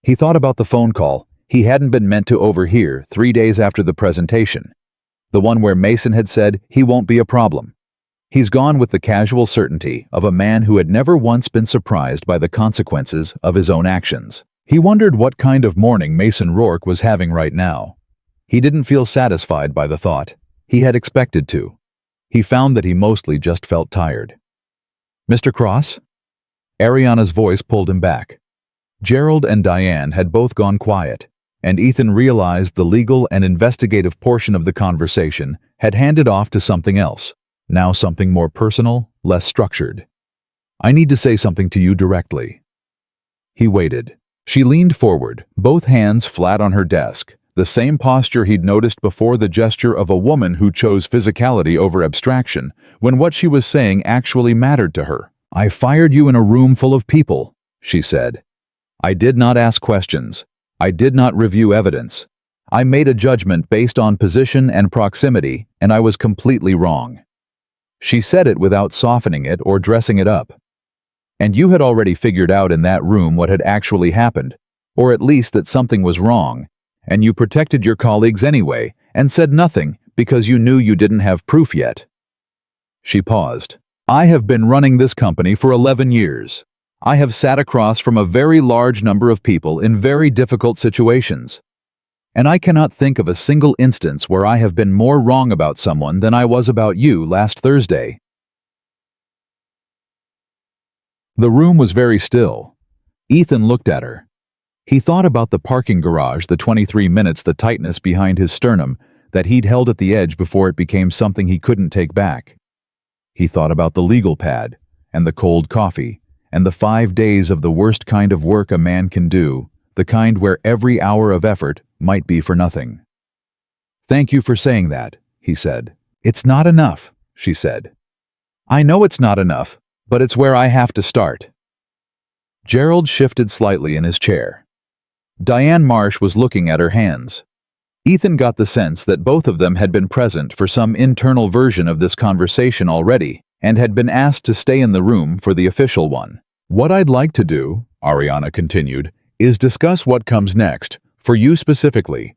He thought about the phone call he hadn't been meant to overhear 3 days after the presentation, the one where Mason had said he won't be a problem. He's gone with the casual certainty of a man who had never once been surprised by the consequences of his own actions. He wondered what kind of morning Mason Rourke was having right now. He didn't feel satisfied by the thought. He had expected to. He found that he mostly just felt tired. "Mr. Cross?" Ariana's voice pulled him back. Gerald and Diane had both gone quiet, and Ethan realized the legal and investigative portion of the conversation had handed off to something else, now something more personal, less structured. "I need to say something to you directly." He waited. She leaned forward, both hands flat on her desk, the same posture he'd noticed before, the gesture of a woman who chose physicality over abstraction when what she was saying actually mattered to her. "I fired you in a room full of people," she said. "I did not ask questions. I did not review evidence. I made a judgment based on position and proximity, and I was completely wrong." She said it without softening it or dressing it up. "And you had already figured out in that room what had actually happened, or at least that something was wrong, and you protected your colleagues anyway and said nothing because you knew you didn't have proof yet." She paused. "I have been running this company for 11 years. I have sat across from a very large number of people in very difficult situations. And I cannot think of a single instance where I have been more wrong about someone than I was about you last Thursday." The room was very still. Ethan looked at her. He thought about the parking garage, the 23 minutes, the tightness behind his sternum that he'd held at the edge before it became something he couldn't take back. He thought about the legal pad, and the cold coffee, and the 5 days of the worst kind of work a man can do, the kind where every hour of effort might be for nothing. "Thank you for saying that," he said. "It's not enough," she said. "I know it's not enough, but it's where I have to start." Gerald shifted slightly in his chair. Diane Marsh was looking at her hands. Ethan got the sense that both of them had been present for some internal version of this conversation already and had been asked to stay in the room for the official one. "What I'd like to do," Ariana continued, "is discuss what comes next, for you specifically.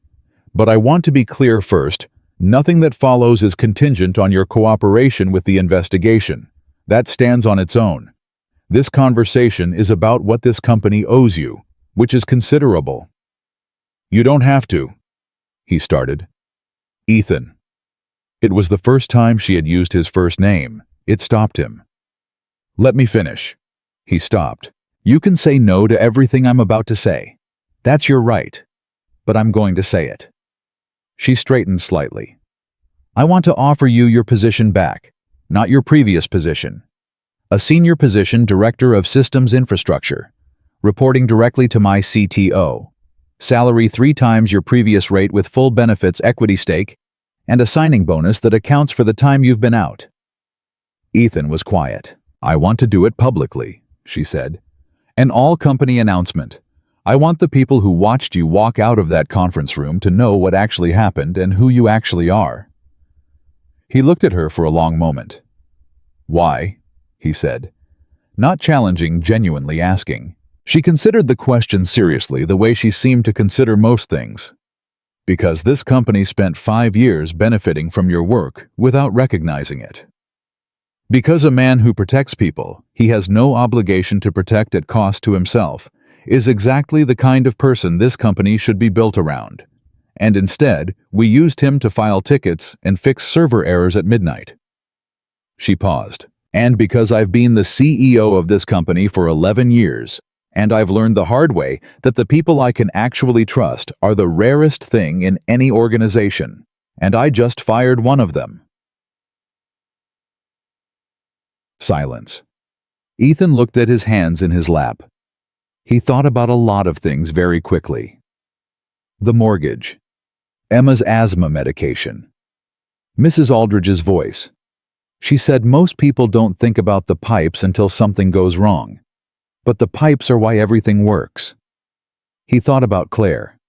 But I want to be clear first, nothing that follows is contingent on your cooperation with the investigation. That stands on its own. This conversation is about what this company owes you, which is considerable." "You don't have to," he started. "Ethan." It was the first time she had used his first name. It stopped him. "Let me finish." He stopped. "You can say no to everything I'm about to say. That's your right. But I'm going to say it." She straightened slightly. "I want to offer you your position back, not your previous position. A senior position, Director of Systems Infrastructure, reporting directly to my CTO. Salary 3 times your previous rate with full benefits, equity stake, and a signing bonus that accounts for the time you've been out." Ethan was quiet. "I want to do it publicly," she said. "An all-company announcement. I want the people who watched you walk out of that conference room to know what actually happened and who you actually are." He looked at her for a long moment. "Why?" he said. Not challenging, genuinely asking. She considered the question seriously, the way she seemed to consider most things. "Because this company spent 5 years benefiting from your work without recognizing it. Because a man who protects people he has no obligation to protect at cost to himself is exactly the kind of person this company should be built around. And instead, we used him to file tickets and fix server errors at midnight." She paused. "And because I've been the CEO of this company for 11 years, and I've learned the hard way that the people I can actually trust are the rarest thing in any organization, and I just fired one of them." Silence. Ethan looked at his hands in his lap. He thought about a lot of things very quickly. The mortgage. Emma's asthma medication. Mrs. Aldridge's voice. She said most people don't think about the pipes until something goes wrong. But the pipes are why everything works. He thought about Claire.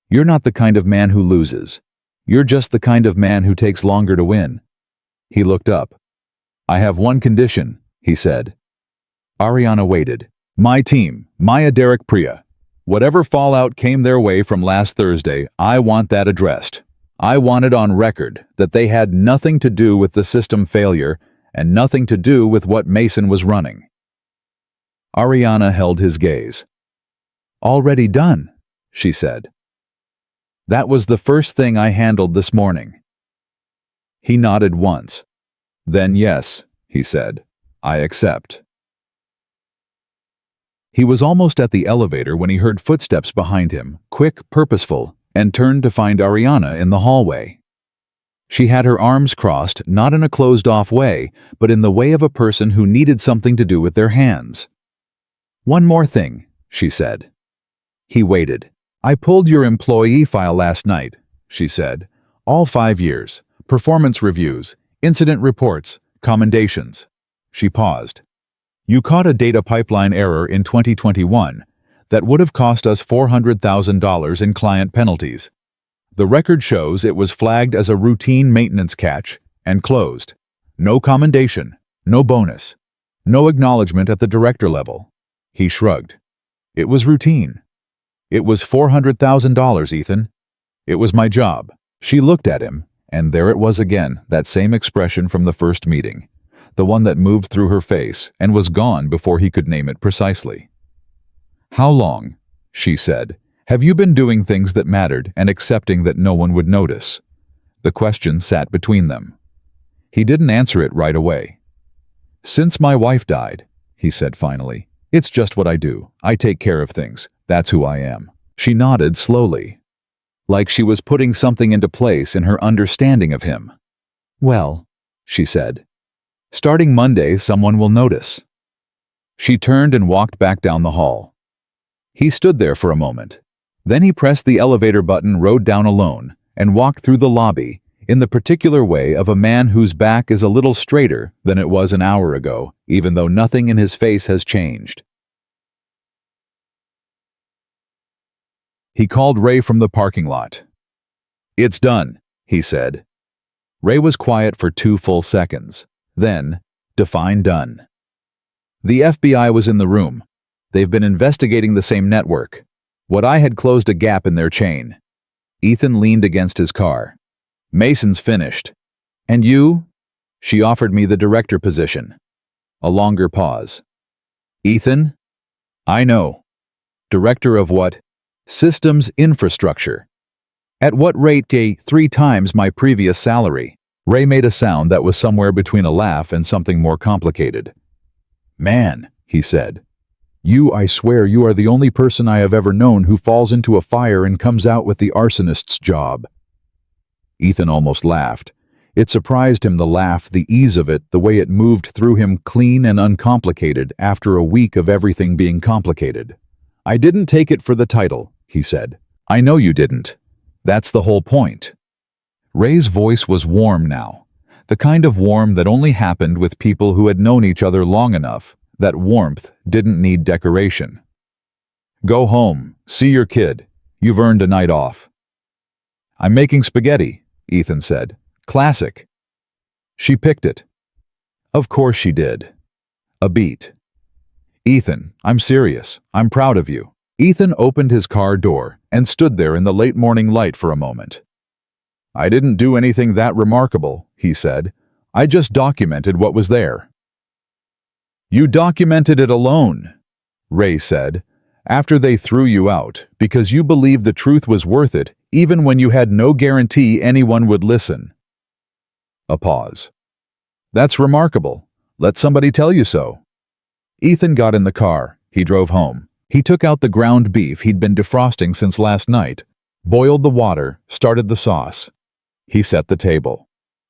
You're not the kind of man who loses. You're just the kind of man who takes longer to win. He looked up. I have one condition, he said. Ariana waited. My team, Maya Derek Priya. Whatever fallout came their way from last Thursday, I want that addressed. I want it on record that they had nothing to do with the system failure and nothing to do with what Mason was running. Ariana held his gaze. Already done, she said. That was the first thing I handled this morning. He nodded once. Then yes, he said, I accept. He was almost at the elevator when he heard footsteps behind him, quick, purposeful, and turned to find Ariana in the hallway. She had her arms crossed, not in a closed-off way, but in the way of a person who needed something to do with their hands. One more thing, she said. He waited. I pulled your employee file last night, she said. All 5 years, performance reviews, incident reports, commendations. She paused. You caught a data pipeline error in 2021 that would have cost us $400,000 in client penalties. The record shows it was flagged as a routine maintenance catch and closed. No commendation, no bonus, no acknowledgement at the director level. He shrugged. It was routine. It was $400,000, Ethan. It was my job. She looked at him, and there it was again, that same expression from the first meeting, the one that moved through her face and was gone before he could name it precisely. How long, she said, have you been doing things that mattered and accepting that no one would notice? The question sat between them. He didn't answer it right away. Since my wife died, he said finally. It's just what I do. I take care of things. That's who I am. She nodded slowly, like she was putting something into place in her understanding of him. Well, she said, starting Monday, someone will notice. She turned and walked back down the hall. He stood there for a moment. Then he pressed the elevator button, rode down alone, and walked through the lobby in the particular way of a man whose back is a little straighter than it was an hour ago, even though nothing in his face has changed. He called Ray from the parking lot. It's done, he said. Ray was quiet for 2 full seconds. Then, define done. The FBI was in the room. They've been investigating the same network. What I had closed a gap in their chain. Ethan leaned against his car. Mason's finished. And you? She offered me the director position. A longer pause. Ethan? I know. Director of what? Systems infrastructure. At what rate? 3 times my previous salary. Ray made a sound that was somewhere between a laugh and something more complicated. Man, he said. I swear you are the only person I have ever known who falls into a fire and comes out with the arsonist's job. Ethan almost laughed. It surprised him, the laugh, the ease of it, the way it moved through him clean and uncomplicated after a week of everything being complicated. I didn't take it for the title, he said. I know you didn't. That's the whole point. Ray's voice was warm now, the kind of warm that only happened with people who had known each other long enough. That warmth didn't need decoration. Go home, see your kid. You've earned a night off. I'm making spaghetti, Ethan said. Classic. She picked it. Of course she did. A beat. Ethan, I'm serious. I'm proud of you. Ethan opened his car door and stood there in the late morning light for a moment. I didn't do anything that remarkable, he said. I just documented what was there. You documented it alone, Ray said, after they threw you out because you believed the truth was worth it even when you had no guarantee anyone would listen. A pause. That's remarkable. Let somebody tell you so. Ethan got in the car. He drove home. He took out the ground beef he'd been defrosting since last night, boiled the water, started the sauce. He set the table.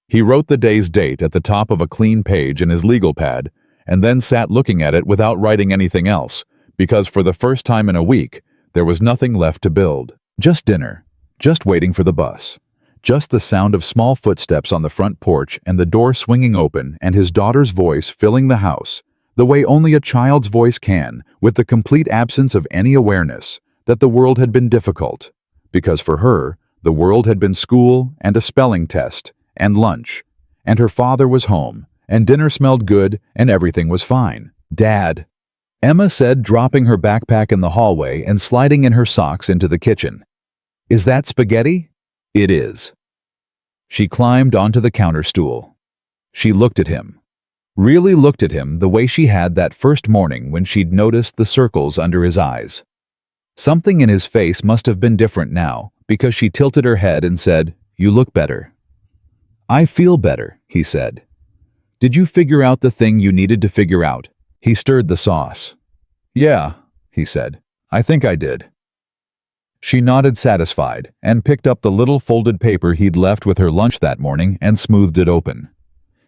He wrote the day's date at the top of a clean page in his legal pad, and then sat looking at it without writing anything else, because for the first time in a week, there was nothing left to build. Just dinner. Just waiting for the bus. Just the sound of small footsteps on the front porch and the door swinging open and his daughter's voice filling the house, the way only a child's voice can, with the complete absence of any awareness that the world had been difficult, because for her, the world had been school and a spelling test and lunch, and her father was home, and dinner smelled good and everything was fine. "Dad," Emma said, dropping her backpack in the hallway and sliding in her socks into the kitchen. "Is that spaghetti?" "It is." She climbed onto the counter stool. She looked at him. Really looked at him the way she had that first morning when she'd noticed the circles under his eyes. Something in his face must have been different now, because she tilted her head and said, "You look better." "I feel better," he said. "Did you figure out the thing you needed to figure out?" He stirred the sauce. "Yeah," he said. "I think I did." She nodded satisfied and picked up the little folded paper he'd left with her lunch that morning and smoothed it open.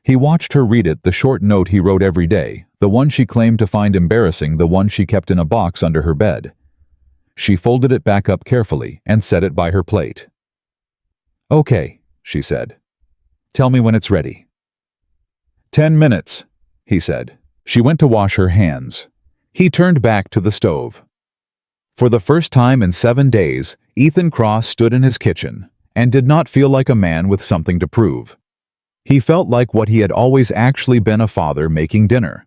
He watched her read it, the short note he wrote every day, the one she claimed to find embarrassing, the one she kept in a box under her bed. She folded it back up carefully and set it by her plate. "Okay," she said. "Tell me when it's ready." 10 minutes, he said. She went to wash her hands. He turned back to the stove. For the first time in 7 days, Ethan Cross stood in his kitchen and did not feel like a man with something to prove. He felt like what he had always actually been, a father making dinner.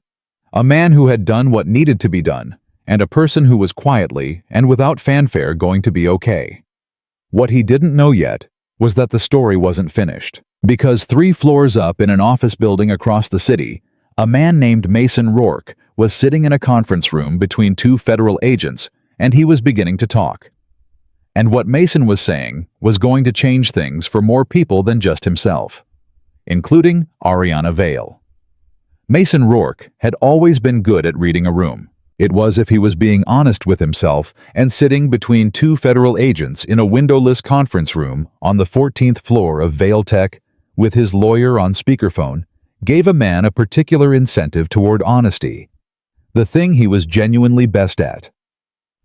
A man who had done what needed to be done, and a person who was quietly and without fanfare going to be okay. What he didn't know yet was that the story wasn't finished, because 3 floors up in an office building across the city, a man named Mason Rourke was sitting in a conference room between 2 federal agents, and he was beginning to talk. And what Mason was saying was going to change things for more people than just himself, including Ariana Vale. Mason Rourke had always been good at reading a room. It was if he was being honest with himself, and sitting between 2 federal agents in a windowless conference room on the 14th floor of Vale Tech, with his lawyer on speakerphone, gave a man a particular incentive toward honesty, the thing he was genuinely best at.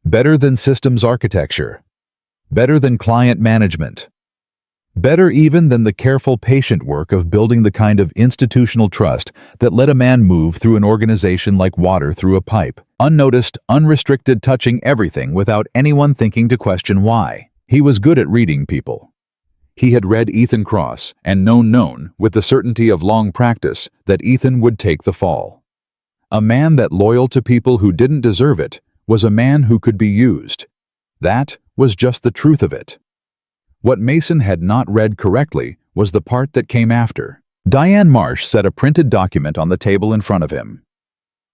Better than systems architecture. Better than client management. Better even than the careful, patient work of building the kind of institutional trust that let a man move through an organization like water through a pipe, unnoticed, unrestricted, touching everything without anyone thinking to question why. He was good at reading people. He had read Ethan Cross and known with the certainty of long practice that Ethan would take the fall. A man that loyal to people who didn't deserve it was a man who could be used. That was just the truth of it. What Mason had not read correctly was the part that came after. Diane Marsh set a printed document on the table in front of him.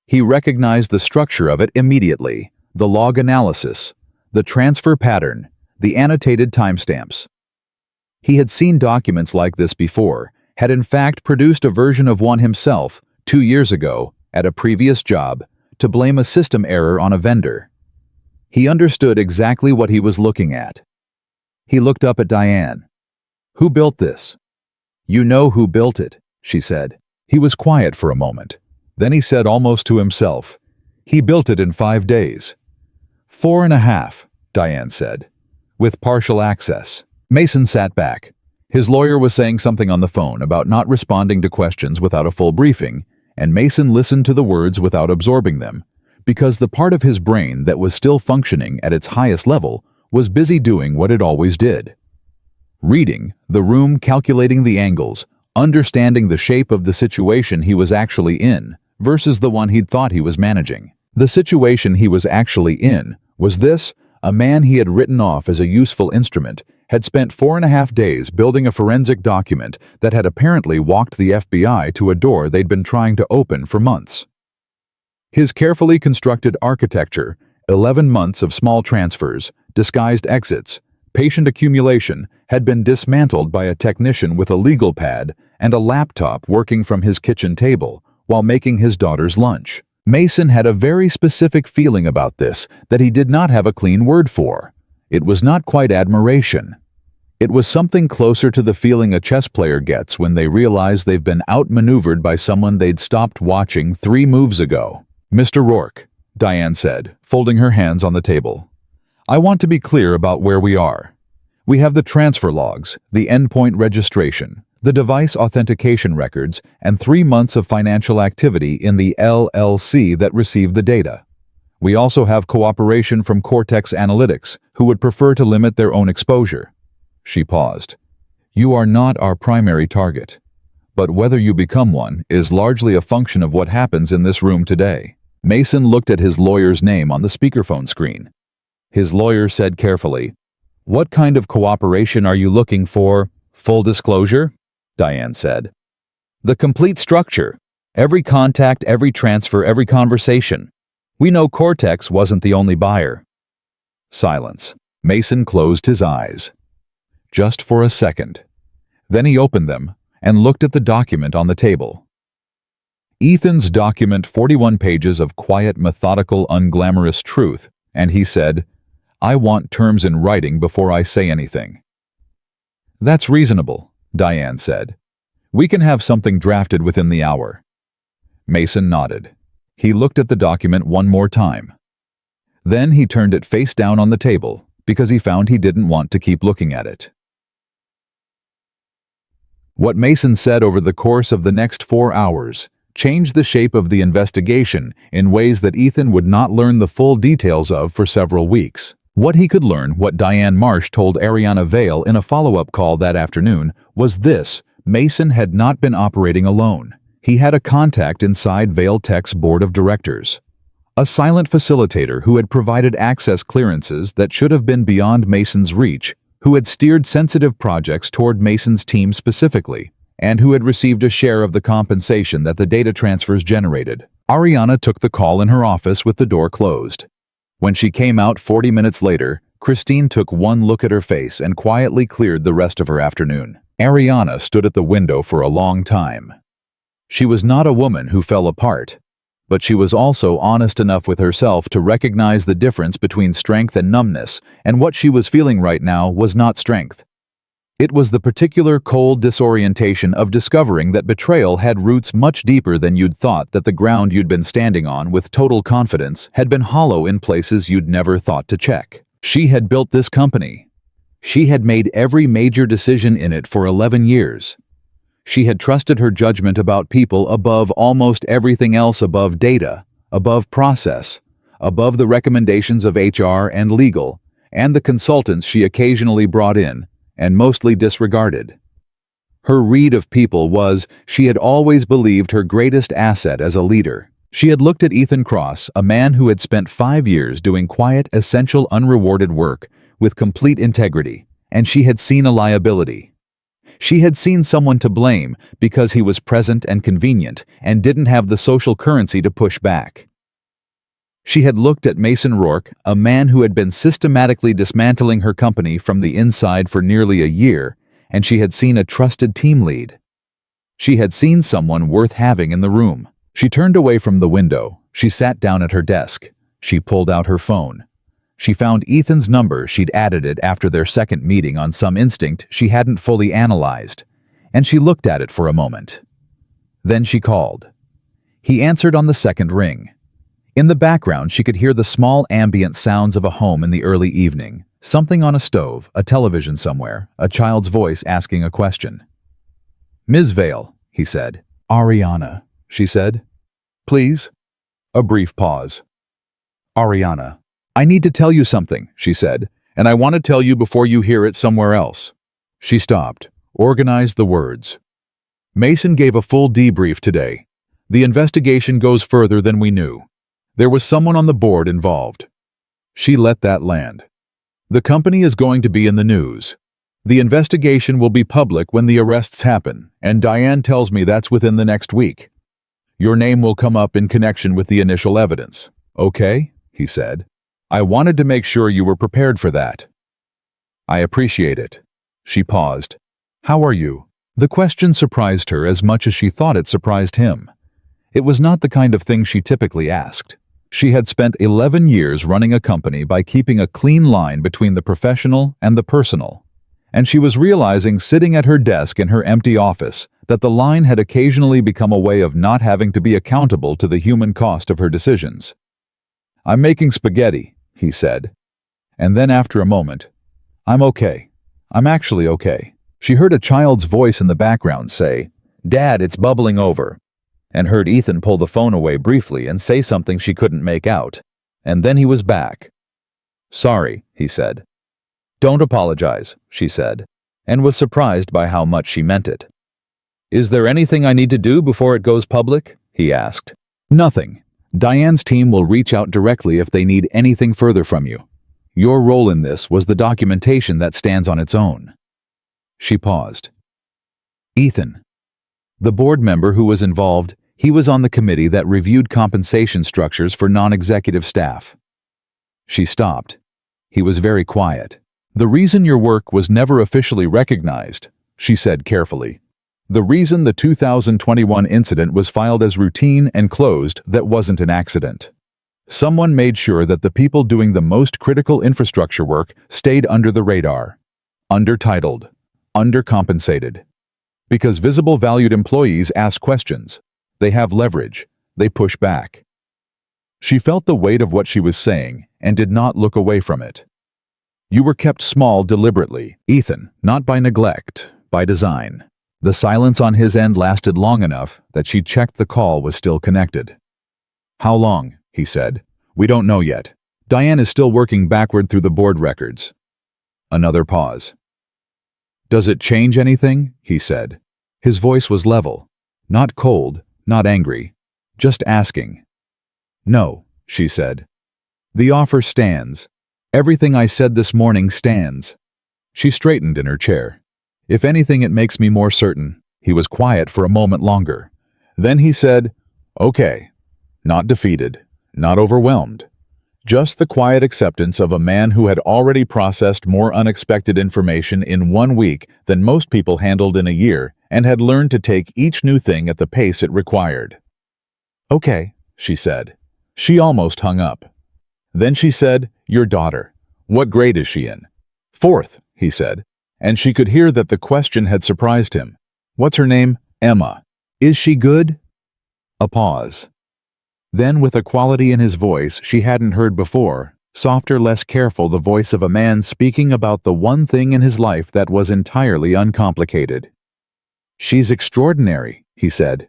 He recognized the structure of it immediately, the log analysis, the transfer pattern, the annotated timestamps. He had seen documents like this before, had in fact produced a version of one himself 2 years ago at a previous job to blame a system error on a vendor. He understood exactly what he was looking at. He looked up at Diane. "Who built this?" "You know who built it," she said. He was quiet for a moment. Then he said almost to himself, "He built it in 5 days." 4.5, Diane said, "with partial access." Mason sat back. His lawyer was saying something on the phone about not responding to questions without a full briefing, and Mason listened to the words without absorbing them, because the part of his brain that was still functioning at its highest level was busy doing what it always did. Reading the room, calculating the angles, understanding the shape of the situation he was actually in versus the one he'd thought he was managing. The situation he was actually in was this: a man he had written off as a useful instrument had spent 4.5 days building a forensic document that had apparently walked the FBI to a door they'd been trying to open for months. His carefully constructed architecture, 11 months of small transfers, disguised exits, patient accumulation, had been dismantled by a technician with a legal pad and a laptop working from his kitchen table while making his daughter's lunch. Mason had a very specific feeling about this that he did not have a clean word for. It was not quite admiration. It was something closer to the feeling a chess player gets when they realize they've been outmaneuvered by someone they'd stopped watching 3 moves ago. "Mr. Rourke," Diane said, folding her hands on the table, "I want to be clear about where we are. We have the transfer logs, the endpoint registration, the device authentication records, and 3 months of financial activity in the LLC that received the data. We also have cooperation from Cortex Analytics, who would prefer to limit their own exposure. She paused. You are not our primary target, but whether you become one is largely a function of what happens in this room today. Mason looked at his lawyer's name on the speakerphone screen. His lawyer said carefully, "What kind of cooperation are you looking for? Full disclosure?" Diane said. "The complete structure. Every contact, every transfer, every conversation. We know Cortex wasn't the only buyer." Silence. Mason closed his eyes. Just for a second. Then he opened them and looked at the document on the table. Ethan's document, 41 pages of quiet, methodical, unglamorous truth, and he said, "I want terms in writing before I say anything." "That's reasonable," Diane said. "We can have something drafted within the hour." Mason nodded. He looked at the document one more time. Then he turned it face down on the table because he found he didn't want to keep looking at it. What Mason said over the course of the next 4 hours changed the shape of the investigation in ways that Ethan would not learn the full details of for several weeks. What he could learn, what Diane Marsh told Ariana Vale in a follow-up call that afternoon, was this: Mason had not been operating alone. He had a contact inside Vale Tech's board of directors. A silent facilitator who had provided access clearances that should have been beyond Mason's reach, who had steered sensitive projects toward Mason's team specifically, and who had received a share of the compensation that the data transfers generated. Ariana took the call in her office with the door closed. When she came out 40 minutes later, Christine took one look at her face and quietly cleared the rest of her afternoon. Ariana stood at the window for a long time. She was not a woman who fell apart, but she was also honest enough with herself to recognize the difference between strength and numbness, and what she was feeling right now was not strength. It was the particular cold disorientation of discovering that betrayal had roots much deeper than you'd thought, that the ground you'd been standing on with total confidence had been hollow in places you'd never thought to check. She had built this company. She had made every major decision in it for 11 years. She had trusted her judgment about people above almost everything else, above data, above process, above the recommendations of HR and legal, and the consultants she occasionally brought in, and mostly disregarded. Her read of people was, she had always believed, her greatest asset as a leader. She had looked at Ethan Cross, a man who had spent 5 years doing quiet, essential, unrewarded work with complete integrity, and she had seen a liability. She had seen someone to blame because he was present and convenient and didn't have the social currency to push back. She had looked at Mason Rourke, a man who had been systematically dismantling her company from the inside for nearly a year, and she had seen a trusted team lead. She had seen someone worth having in the room. She turned away from the window. She sat down at her desk. She pulled out her phone. She found Ethan's number. She'd added it after their second meeting on some instinct she hadn't fully analyzed, and she looked at it for a moment. Then she called. He answered on the second ring. In the background, she could hear the small ambient sounds of a home in the early evening, something on a stove, a television somewhere, a child's voice asking a question. "Ms. Vale," he said. "Ariana," she said. "Please?" A brief pause. "Ariana, I need to tell you something," she said, "and I want to tell you before you hear it somewhere else." She stopped, organized the words. "Mason gave a full debrief today. The investigation goes further than we knew. There was someone on the board involved." She let that land. "The company is going to be in the news. The investigation will be public when the arrests happen, and Diane tells me that's within the next week. Your name will come up in connection with the initial evidence. Okay?" he said. "I wanted to make sure you were prepared for that." "I appreciate it." She paused. "How are you?" The question surprised her as much as she thought it surprised him. It was not the kind of thing she typically asked. She had spent 11 years running a company by keeping a clean line between the professional and the personal, and she was realizing, sitting at her desk in her empty office, that the line had occasionally become a way of not having to be accountable to the human cost of her decisions. "I'm making spaghetti," he said. And then after a moment, "I'm okay." I'm actually okay. She heard a child's voice in the background say, "Dad, it's bubbling over," and heard Ethan pull the phone away briefly and say something she couldn't make out. And then he was back. "Sorry," he said. "Don't apologize," she said, and was surprised by how much she meant it. "Is there anything I need to do before it goes public?" he asked. "Nothing. Diane's team will reach out directly if they need anything further from you. Your role in this was the documentation that stands on its own." She paused. "Ethan." The board member who was involved, he was on the committee that reviewed compensation structures for non-executive staff. She stopped. He was very quiet. "The reason your work was never officially recognized," she said carefully. "The reason the 2021 incident was filed as routine and closed that wasn't an accident. Someone made sure that the people doing the most critical infrastructure work stayed under the radar. Undertitled. Undercompensated. Because visible valued employees ask questions. They have leverage. They push back." She felt the weight of what she was saying and did not look away from it. "You were kept small deliberately, Ethan, not by neglect, by design." The silence on his end lasted long enough that she checked the call was still connected. "How long?" he said. "We don't know yet. Diane is still working backward through the board records." Another pause. "Does it change anything?" he said. His voice was level. Not cold, not angry. Just asking. "No," she said. "The offer stands. Everything I said this morning stands." She straightened in her chair. "If anything, it makes me more certain." He was quiet for a moment longer. Then he said, "Okay." Not defeated, not overwhelmed. Just the quiet acceptance of a man who had already processed more unexpected information in 1 week than most people handled in a year and had learned to take each new thing at the pace it required. "Okay," she said. She almost hung up. Then she said, "Your daughter. What grade is she in?" "4th," he said, and she could hear that the question had surprised him. "What's her name?" "Emma." "Is she good?" A pause. Then, with a quality in his voice she hadn't heard before, softer, less careful, the voice of a man speaking about the one thing in his life that was entirely uncomplicated. "She's extraordinary," he said.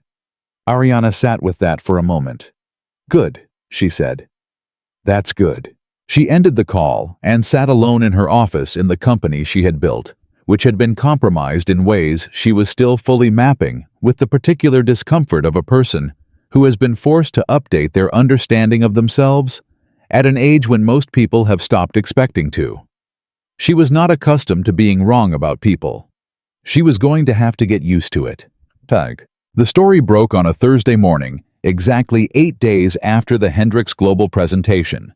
Ariana sat with that for a moment. "Good," she said. "That's good." She ended the call and sat alone in her office in the company she had built, which had been compromised in ways she was still fully mapping with the particular discomfort of a person who has been forced to update their understanding of themselves at an age when most people have stopped expecting to. She was not accustomed to being wrong about people. She was going to have to get used to it. Tag. The story broke on a Thursday morning, exactly 8 days after the Hendrix Global presentation.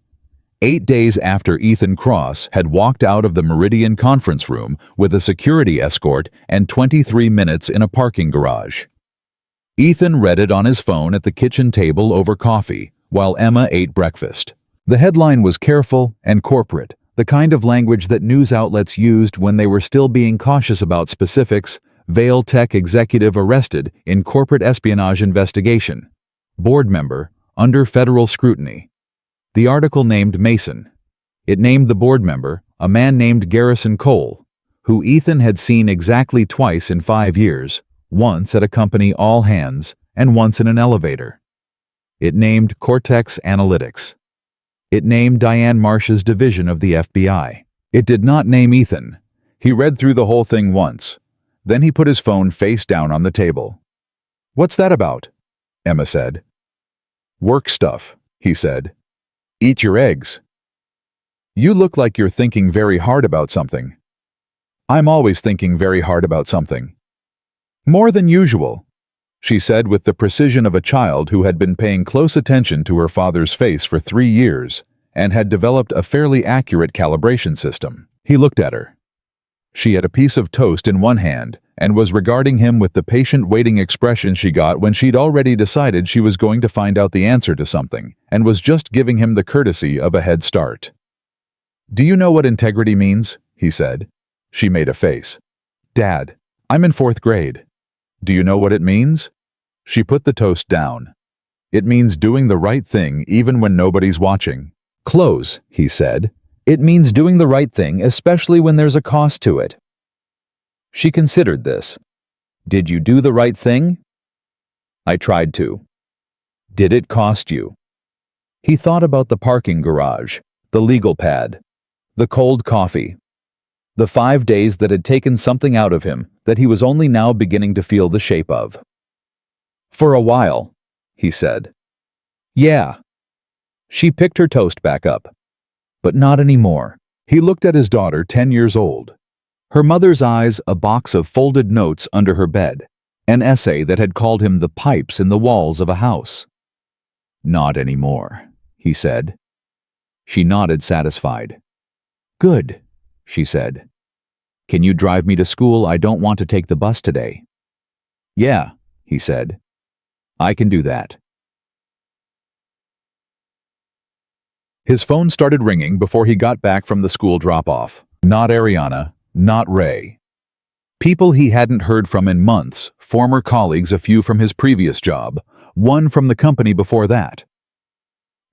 8 days after Ethan Cross had walked out of the Meridian conference room with a security escort and 23 minutes in a parking garage. Ethan read it on his phone at the kitchen table over coffee, while Emma ate breakfast. The headline was careful and corporate, the kind of language that news outlets used when they were still being cautious about specifics. Vail Tech executive arrested in corporate espionage investigation. Board member, under federal scrutiny. The article named Mason. It named the board member, a man named Garrison Cole, who Ethan had seen exactly twice in 5 years, once at a company all hands and once in an elevator. It named Cortex Analytics. It named Diane Marsh's division of the FBI. It did not name Ethan. He read through the whole thing once. Then he put his phone face down on the table. "What's that about?" Emma said. "Work stuff," he said. "Eat your eggs." "You look like you're thinking very hard about something." "I'm always thinking very hard about something." "More than usual," she said with the precision of a child who had been paying close attention to her father's face for 3 years and had developed a fairly accurate calibration system. He looked at her. She had a piece of toast in one hand and was regarding him with the patient waiting expression she got when she'd already decided she was going to find out the answer to something and was just giving him the courtesy of a head start. "Do you know what integrity means?" he said. She made a face. "Dad, I'm in 4th grade. Do you know what it means?" She put the toast down. "It means doing the right thing even when nobody's watching." "Close," he said. "It means doing the right thing especially when there's a cost to it." She considered this. Did you do the right thing? I tried to. Did it cost you? He thought about the parking garage, the legal pad, the cold coffee, the 5 days that had taken something out of him that he was only now beginning to feel the shape of. For a while, he said. Yeah. She picked her toast back up. But not anymore. He looked at his daughter, 10 years old. Her mother's eyes, a box of folded notes under her bed, an essay that had called him the pipes in the walls of a house. Not anymore, he said. She nodded, satisfied. Good, she said. Can you drive me to school? I don't want to take the bus today. Yeah, he said. I can do that. His phone started ringing before he got back from the school drop-off. Not Ariana, not Ray. People he hadn't heard from in months, former colleagues, a few from his previous job, one from the company before that.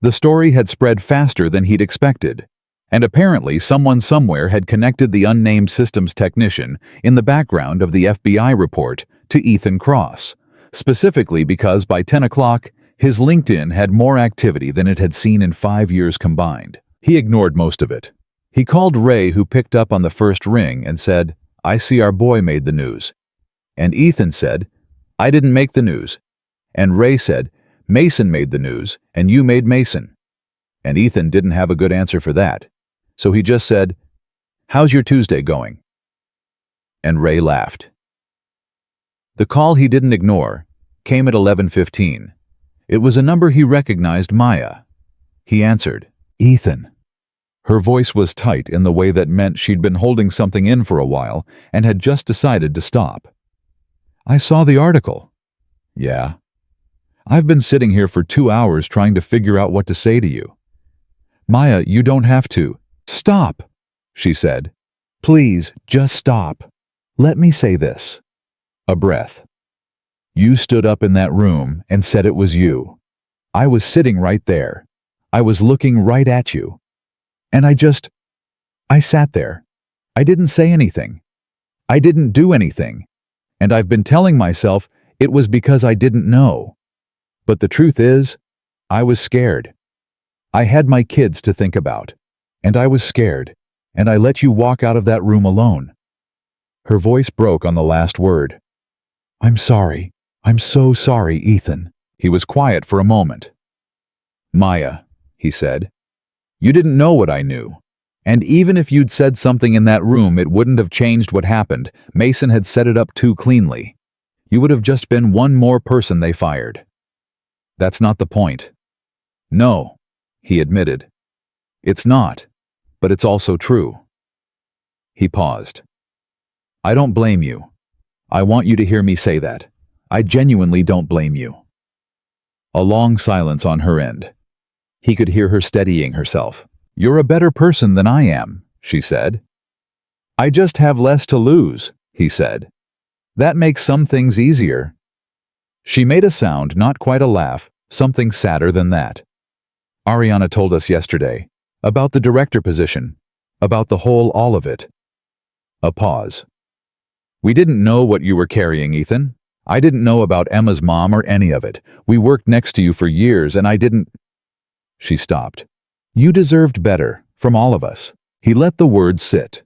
The story had spread faster than he'd expected, and apparently someone somewhere had connected the unnamed systems technician in the background of the FBI report to Ethan Cross, specifically because by 10 o'clock, his LinkedIn had more activity than it had seen in 5 years combined. He ignored most of it. He called Ray, who picked up on the first ring, and said, I see our boy made the news. And Ethan said, I didn't make the news. And Ray said, Mason made the news, and you made Mason. And Ethan didn't have a good answer for that. So he just said, How's your Tuesday going? And Ray laughed. The call he didn't ignore came at 11:15. It was a number he recognized, Maya. He answered, Ethan. Her voice was tight in the way that meant she'd been holding something in for a while and had just decided to stop. I saw the article. Yeah. I've been sitting here for 2 hours trying to figure out what to say to you. Maya, you don't have to. Stop, she said. Please, just stop. Let me say this. A breath. You stood up in that room and said it was you. I was sitting right there. I was looking right at you. And I sat there. I didn't say anything. I didn't do anything. And I've been telling myself it was because I didn't know. But the truth is, I was scared. I had my kids to think about. And I was scared. And I let you walk out of that room alone. Her voice broke on the last word. I'm sorry. I'm so sorry, Ethan. He was quiet for a moment. Maya, he said, you didn't know what I knew. And even if you'd said something in that room, it wouldn't have changed what happened. Mason had set it up too cleanly. You would have just been one more person they fired. That's not the point. No, he admitted. It's not, but it's also true. He paused. I don't blame you. I want you to hear me say that. I genuinely don't blame you. A long silence on her end. He could hear her steadying herself. You're a better person than I am, she said. I just have less to lose, he said. That makes some things easier. She made a sound, not quite a laugh, something sadder than that. Ariana told us yesterday, about the director position, about the whole all of it. A pause. We didn't know what you were carrying, Ethan. I didn't know about Emma's mom or any of it. We worked next to you for years and I didn't... She stopped. You deserved better, from all of us. He let the words sit.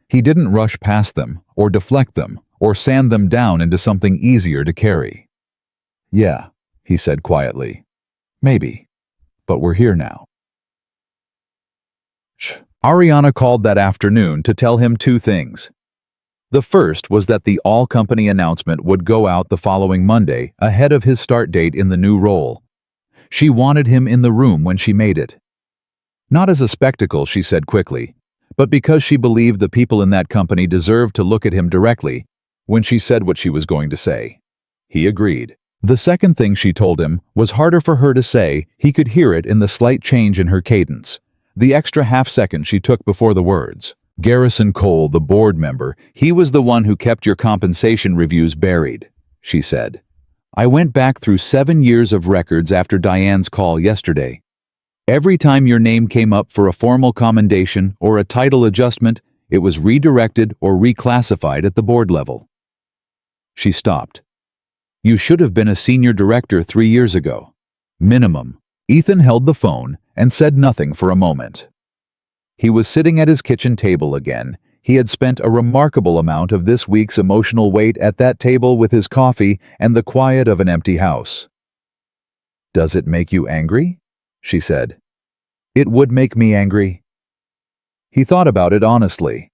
He didn't rush past them, or deflect them, or sand them down into something easier to carry. Yeah, he said quietly. Maybe. But we're here now. Ariana called that afternoon to tell him 2 things. The first was that the all-company announcement would go out the following Monday, ahead of his start date in the new role. She wanted him in the room when she made it. Not as a spectacle, she said quickly, but because she believed the people in that company deserved to look at him directly when she said what she was going to say. He agreed. The second thing she told him was harder for her to say. He could hear it in the slight change in her cadence, the extra half-second she took before the words. Garrison Cole, the board member, he was the one who kept your compensation reviews buried, she said. I went back through 7 years of records after Diane's call yesterday. Every time your name came up for a formal commendation or a title adjustment, It was redirected or reclassified at the board level. She stopped. You should have been a senior director 3 years ago. Minimum. Ethan held the phone and said nothing for a moment. He was sitting at his kitchen table again. He had spent a remarkable amount of this week's emotional weight at that table with his coffee and the quiet of an empty house. Does it make you angry? She said. It would make me angry. He thought about it honestly.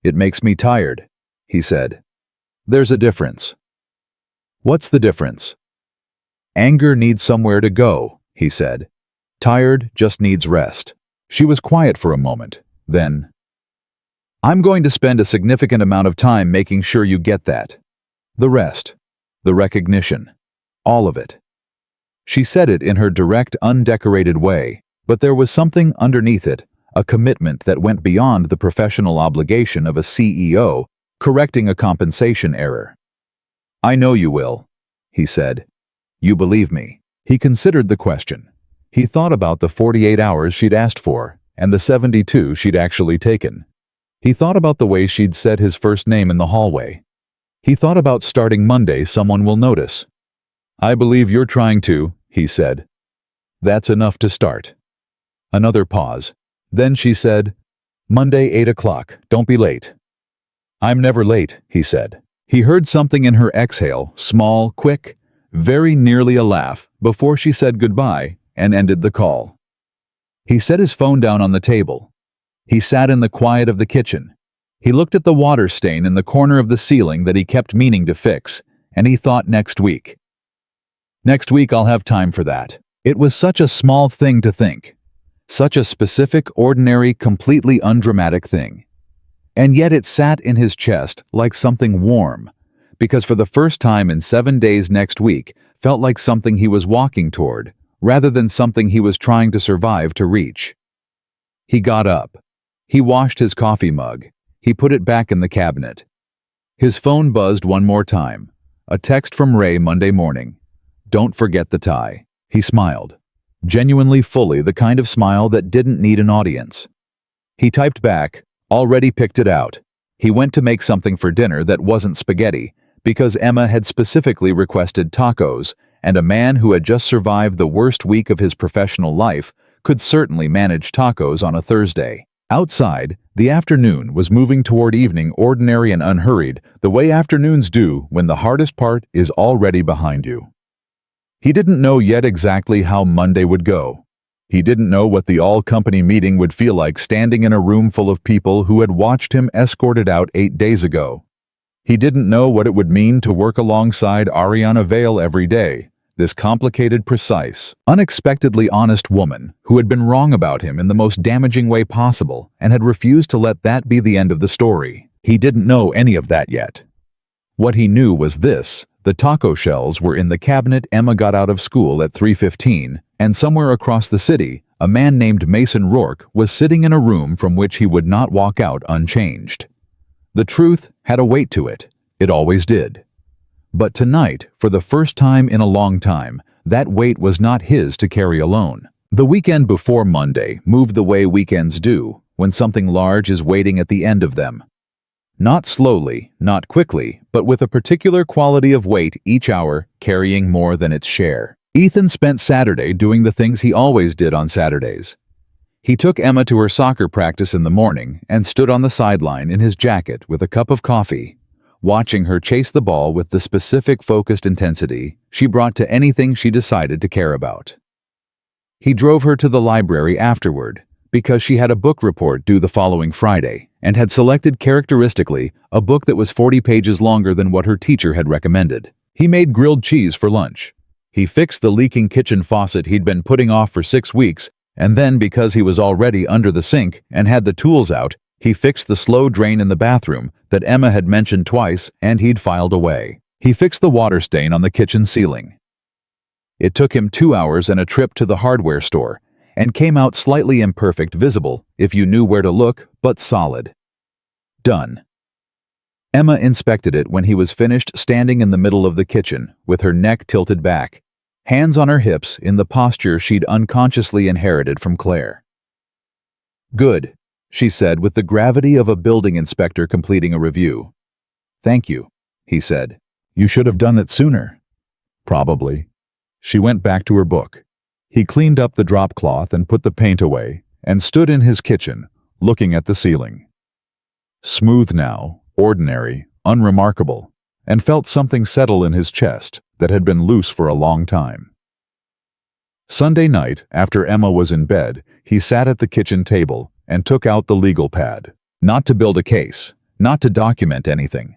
It makes me tired, he said. There's a difference. What's the difference? Anger needs somewhere to go, he said. Tired just needs rest. She was quiet for a moment. Then, I'm going to spend a significant amount of time making sure you get that. The rest. The recognition. All of it. She said it in her direct, undecorated way, but there was something underneath it, a commitment that went beyond the professional obligation of a CEO correcting a compensation error. I know you will, he said. You believe me. He considered the question. He thought about the 48 hours she'd asked for, and the 72 she'd actually taken. He thought about the way she'd said his first name in the hallway. He thought about starting Monday someone will notice. I believe you're trying to, he said. That's enough to start. Another pause. Then she said, Monday 8 o'clock, don't be late. I'm never late, he said. He heard something in her exhale, small, quick, very nearly a laugh, before she said goodbye and ended the call. He set his phone down on the table. He sat in the quiet of the kitchen. He looked at the water stain in the corner of the ceiling that he kept meaning to fix, and he thought next week. Next week I'll have time for that. It was such a small thing to think. Such a specific, ordinary, completely undramatic thing. And yet it sat in his chest like something warm, because for the first time in 7 days next week felt like something he was walking toward, rather than something he was trying to survive to reach. He got up. He washed his coffee mug. He put it back in the cabinet. His phone buzzed one more time. A text from Ray Monday morning. Don't forget the tie. He smiled. Genuinely fully the kind of smile that didn't need an audience. He typed back, already picked it out. He went to make something for dinner that wasn't spaghetti, because Emma had specifically requested tacos, and a man who had just survived the worst week of his professional life could certainly manage tacos on a Thursday. Outside, the afternoon was moving toward evening, ordinary and unhurried, the way afternoons do when the hardest part is already behind you. He didn't know yet exactly how Monday would go. He didn't know what the all-company meeting would feel like standing in a room full of people who had watched him escorted out 8 days ago. He didn't know what it would mean to work alongside Ariana Vale every day, this complicated, precise, unexpectedly honest woman who had been wrong about him in the most damaging way possible and had refused to let that be the end of the story. He didn't know any of that yet. What he knew was this: the taco shells were in the cabinet Emma got out of school at 3:15, and somewhere across the city, a man named Mason Rourke was sitting in a room from which he would not walk out unchanged. The truth had a weight to it. It always did. But tonight, for the first time in a long time, that weight was not his to carry alone. The weekend before Monday moved the way weekends do, when something large is waiting at the end of them. Not slowly, not quickly, but with a particular quality of weight each hour, carrying more than its share. Ethan spent Saturday doing the things he always did on Saturdays. He took Emma to her soccer practice in the morning and stood on the sideline in his jacket with a cup of coffee, watching her chase the ball with the specific focused intensity she brought to anything she decided to care about. He drove her to the library afterward, because she had a book report due the following Friday, and had selected characteristically a book that was 40 pages longer than what her teacher had recommended. He made grilled cheese for lunch. He fixed the leaking kitchen faucet he'd been putting off for 6 weeks, and then, because he was already under the sink and had the tools out, he fixed the slow drain in the bathroom that Emma had mentioned twice and he'd filed away. He fixed the water stain on the kitchen ceiling. It took him 2 hours and a trip to the hardware store, and came out slightly imperfect, visible, if you knew where to look, but solid. Done. Emma inspected it when he was finished, standing in the middle of the kitchen, with her neck tilted back, hands on her hips in the posture she'd unconsciously inherited from Claire. Good, she said with the gravity of a building inspector completing a review. "Thank you," he said. "You should have done it sooner." "Probably." She went back to her book. He cleaned up the drop cloth and put the paint away, and stood in his kitchen, looking at the ceiling. Smooth now, ordinary, unremarkable, and felt something settle in his chest that had been loose for a long time. Sunday night, after Emma was in bed, he sat at the kitchen table and took out the legal pad. Not to build a case, not to document anything.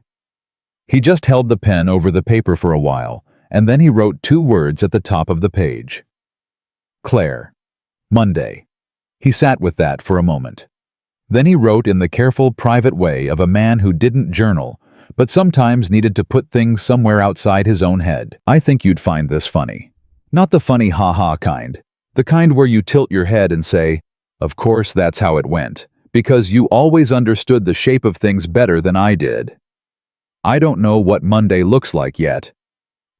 He just held the pen over the paper for a while, and then he wrote 2 words at the top of the page. Claire. Monday. He sat with that for a moment. Then he wrote in the careful, private way of a man who didn't journal, but sometimes needed to put things somewhere outside his own head. "I think you'd find this funny. Not the funny ha-ha kind. The kind where you tilt your head and say, 'Of course that's how it went,' because you always understood the shape of things better than I did. I don't know what Monday looks like yet.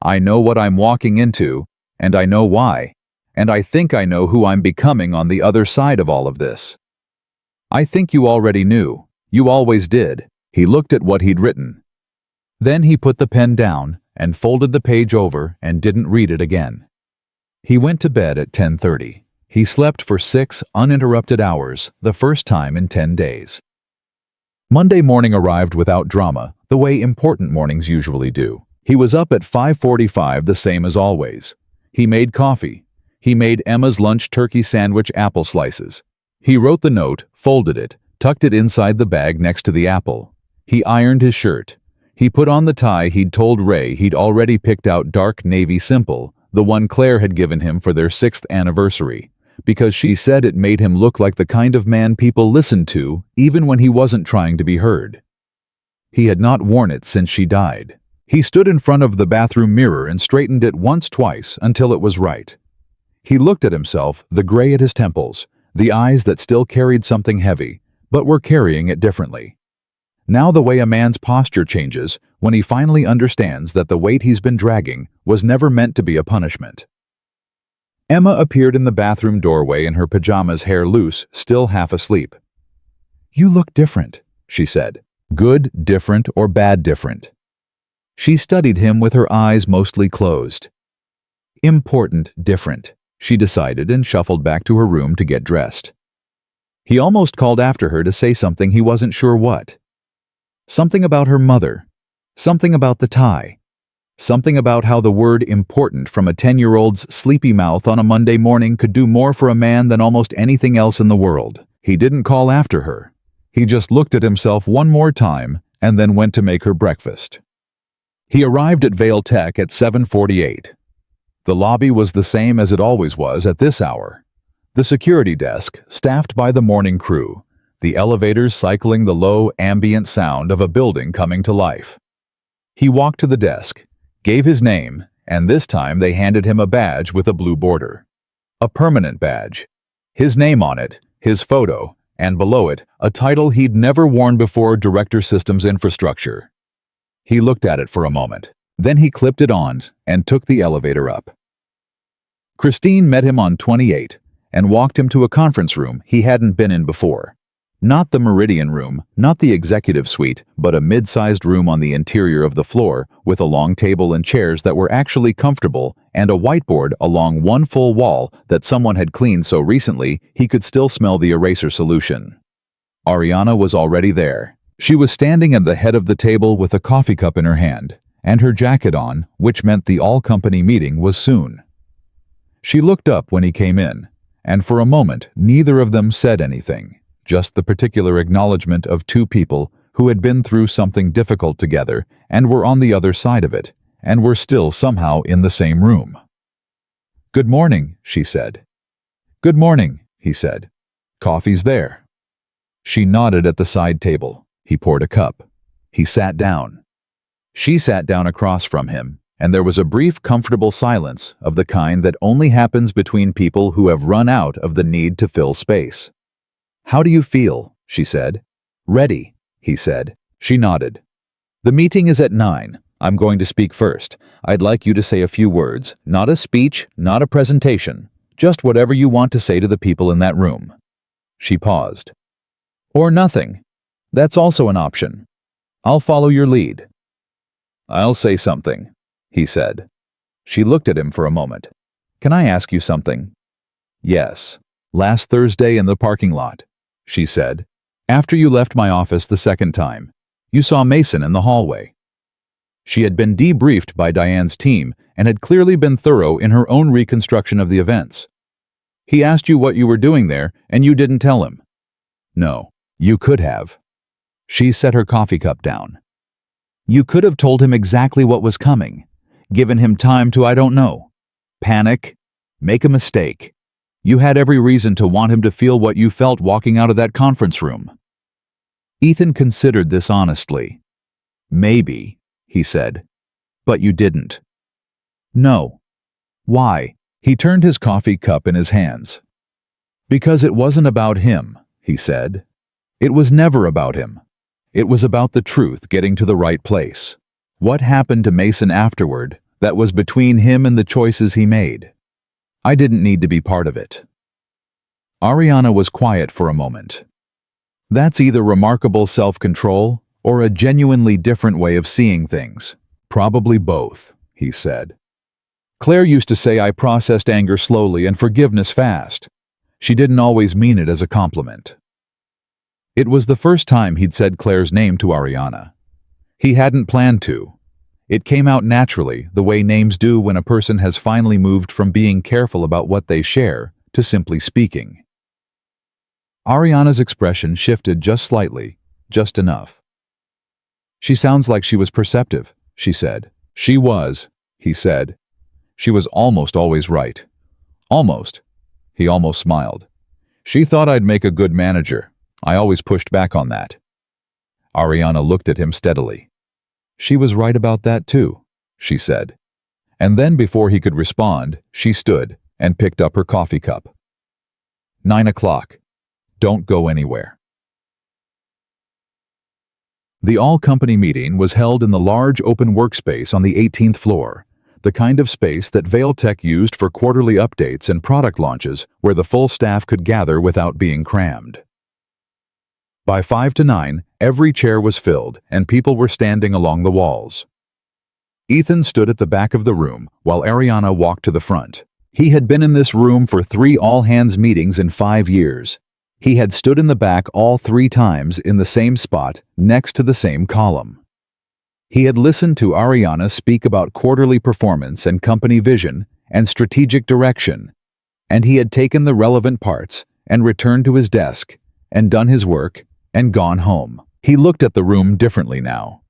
I know what I'm walking into, and I know why, and I think I know who I'm becoming on the other side of all of this. I think you already knew. You always did." He looked at what he'd written. Then he put the pen down and folded the page over and didn't read it again. He went to bed at 10:30. He slept for 6 uninterrupted hours, the first time in 10 days. Monday morning arrived without drama, the way important mornings usually do. He was up at 5:45, the same as always. He made coffee. He made Emma's lunch turkey sandwich apple slices. He wrote the note, folded it, tucked it inside the bag next to the apple. He ironed his shirt. He put on the tie he'd told Ray he'd already picked out, dark navy simple, the one Claire had given him for their 6th anniversary, because she said it made him look like the kind of man people listened to, even when he wasn't trying to be heard. He had not worn it since she died. He stood in front of the bathroom mirror and straightened it once, twice, until it was right. He looked at himself, the gray at his temples, the eyes that still carried something heavy, but were carrying it differently. Now the way a man's posture changes when he finally understands that the weight he's been dragging was never meant to be a punishment. Emma appeared in the bathroom doorway in her pajamas, hair loose, still half asleep. "You look different," she said. Good different or bad different? She studied him with her eyes mostly closed. Important different, she decided, and shuffled back to her room to get dressed. He almost called after her to say something, he wasn't sure what. Something about her mother. Something about the tie. Something about how the word important from a 10-year-old's sleepy mouth on a Monday morning could do more for a man than almost anything else in the world. He didn't call after her. He just looked at himself one more time and then went to make her breakfast. He arrived at Vale Tech at 7:48. The lobby was the same as it always was at this hour. The security desk, staffed by the morning crew, the elevators cycling the low, ambient sound of a building coming to life. He walked to the desk, gave his name, and this time they handed him a badge with a blue border. A permanent badge. His name on it, his photo, and below it, a title he'd never worn before: Director Systems Infrastructure. He looked at it for a moment. Then he clipped it on and took the elevator up. Christine met him on 28 and walked him to a conference room he hadn't been in before. Not the Meridian room, not the executive suite, but a mid-sized room on the interior of the floor with a long table and chairs that were actually comfortable and a whiteboard along one full wall that someone had cleaned so recently he could still smell the eraser solution. Ariana was already there. She was standing at the head of the table with a coffee cup in her hand and her jacket on, which meant the all-company meeting was soon. She looked up when he came in, and for a moment neither of them said anything. Just the particular acknowledgement of two people who had been through something difficult together and were on the other side of it, and were still somehow in the same room. "Good morning," she said. "Good morning," he said. "Coffee's there." She nodded at the side table. He poured a cup. He sat down. She sat down across from him, and there was a brief, comfortable silence of the kind that only happens between people who have run out of the need to fill space. "How do you feel?" she said. "Ready," he said. She nodded. "The meeting is at 9. I'm going to speak first. I'd like you to say a few words, not a speech, not a presentation, just whatever you want to say to the people in that room." She paused. Or nothing. That's also an option. I'll follow your lead. I'll say something, he said. She looked at him for a moment. Can I ask you something? Yes. Last Thursday in the parking lot, she said. After you left my office the second time, you saw Mason in the hallway. She had been debriefed by Diane's team and had clearly been thorough in her own reconstruction of the events. He asked you what you were doing there, and you didn't tell him. No, you could have. She set her coffee cup down. You could have told him exactly what was coming, given him time to, I don't know, panic, make a mistake. You had every reason to want him to feel what you felt walking out of that conference room. Ethan considered this honestly. Maybe, he said, but you didn't. No. Why? He turned his coffee cup in his hands. Because it wasn't about him, he said. It was never about him. It was about the truth getting to the right place. What happened to Mason afterward that was between him and the choices he made? I didn't need to be part of it. Ariana was quiet for a moment. That's either remarkable self-control or a genuinely different way of seeing things. Probably both, he said. Claire used to say I processed anger slowly and forgiveness fast. She didn't always mean it as a compliment. It was the first time he'd said Claire's name to Ariana. He hadn't planned to. It came out naturally, the way names do when a person has finally moved from being careful about what they share to simply speaking. Ariana's expression shifted just slightly, just enough. She sounds like she was perceptive, she said. She was, he said. She was almost always right. Almost. He almost smiled. She thought I'd make a good manager. I always pushed back on that. Ariana looked at him steadily. She was right about that too, she said. And then before he could respond, she stood and picked up her coffee cup. 9 o'clock. Don't go anywhere. The all-company meeting was held in the large open workspace on the 18th floor, the kind of space that Vailtech used for quarterly updates and product launches where the full staff could gather without being crammed. By 5 to 9, every chair was filled and people were standing along the walls. Ethan stood at the back of the room while Ariana walked to the front. He had been in this room for 3 all-hands meetings in 5 years. He had stood in the back all 3 times in the same spot next to the same column. He had listened to Ariana speak about quarterly performance and company vision and strategic direction, and he had taken the relevant parts and returned to his desk and done his work and gone home. He looked at the room differently now.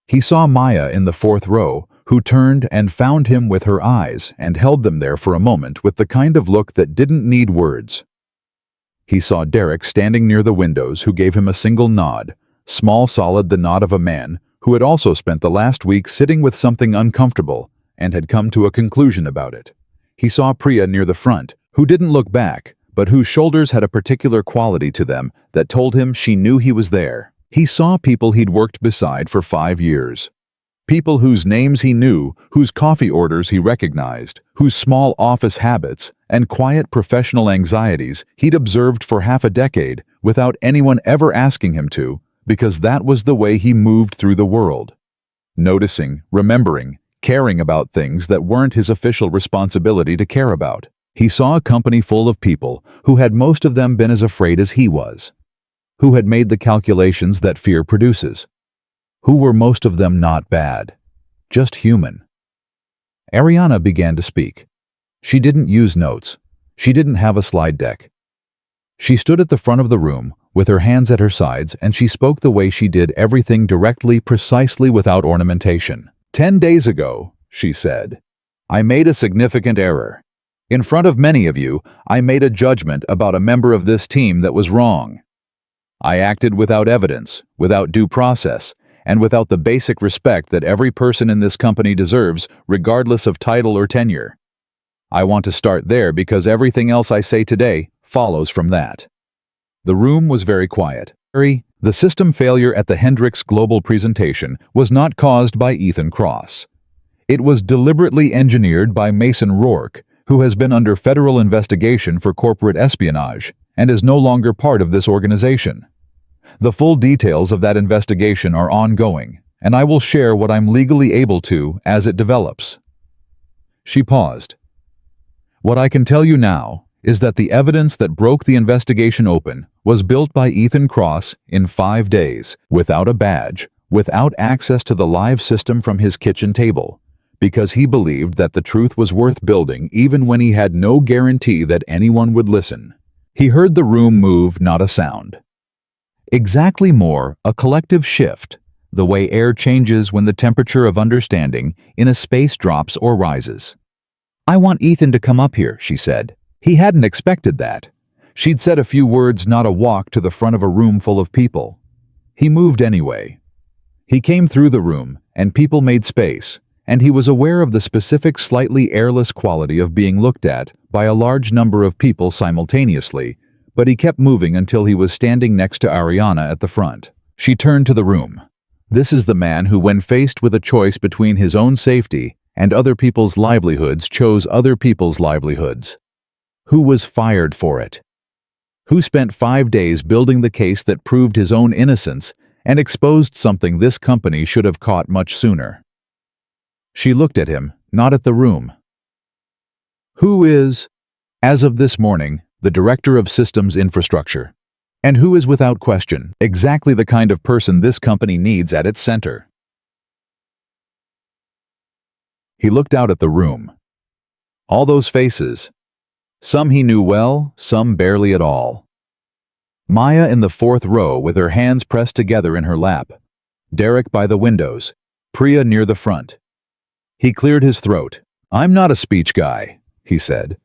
He saw Maya in the 4th row, who turned and found him with her eyes and held them there for a moment with the kind of look that didn't need words. He saw Derek standing near the windows, who gave him a single nod, small, solid, the nod of a man who had also spent the last week sitting with something uncomfortable and had come to a conclusion about it. He saw Priya near the front, who didn't look back, but whose shoulders had a particular quality to them that told him she knew he was there. He saw people he'd worked beside for 5 years. People whose names he knew, whose coffee orders he recognized, whose small office habits and quiet professional anxieties he'd observed for half a decade without anyone ever asking him to, because that was the way he moved through the world. Noticing, remembering, caring about things that weren't his official responsibility to care about. He saw a company full of people who had most of them been as afraid as he was, who had made the calculations that fear produces, who were most of them not bad, just human. Ariana began to speak. She didn't use notes. She didn't have a slide deck. She stood at the front of the room with her hands at her sides, and she spoke the way she did everything directly, precisely, without ornamentation. 10 days ago, she said, I made a significant error. In front of many of you, I made a judgment about a member of this team that was wrong. I acted without evidence, without due process, and without the basic respect that every person in this company deserves, regardless of title or tenure. I want to start there because everything else I say today follows from that. The room was very quiet. The system failure at the Hendrix Global presentation was not caused by Ethan Cross. It was deliberately engineered by Mason Rourke, who has been under federal investigation for corporate espionage and is no longer part of this organization. The full details of that investigation are ongoing, and I will share what I'm legally able to as it develops." She paused. "What I can tell you now is that the evidence that broke the investigation open was built by Ethan Cross in 5 days, without a badge, without access to the live system from his kitchen table, because he believed that the truth was worth building even when he had no guarantee that anyone would listen." He heard the room move, not a sound. Exactly more, a collective shift, the way air changes when the temperature of understanding in a space drops or rises. "I want Ethan to come up here," she said. He hadn't expected that. She'd said a few words, not a walk to the front of a room full of people. He moved anyway. He came through the room, and people made space, and he was aware of the specific slightly airless quality of being looked at by a large number of people simultaneously, but he kept moving until he was standing next to Ariana at the front. She turned to the room. This is the man who, when faced with a choice between his own safety and other people's livelihoods, chose other people's livelihoods. Who was fired for it? Who spent 5 days building the case that proved his own innocence and exposed something this company should have caught much sooner? She looked at him, not at the room. Who is, as of this morning, the Director of Systems Infrastructure? And who is, without question, exactly the kind of person this company needs at its center? He looked out at the room. All those faces. Some he knew well, some barely at all. Maya in the 4th row with her hands pressed together in her lap. Derek by the windows. Priya near the front. He cleared his throat. "I'm not a speech guy," he said.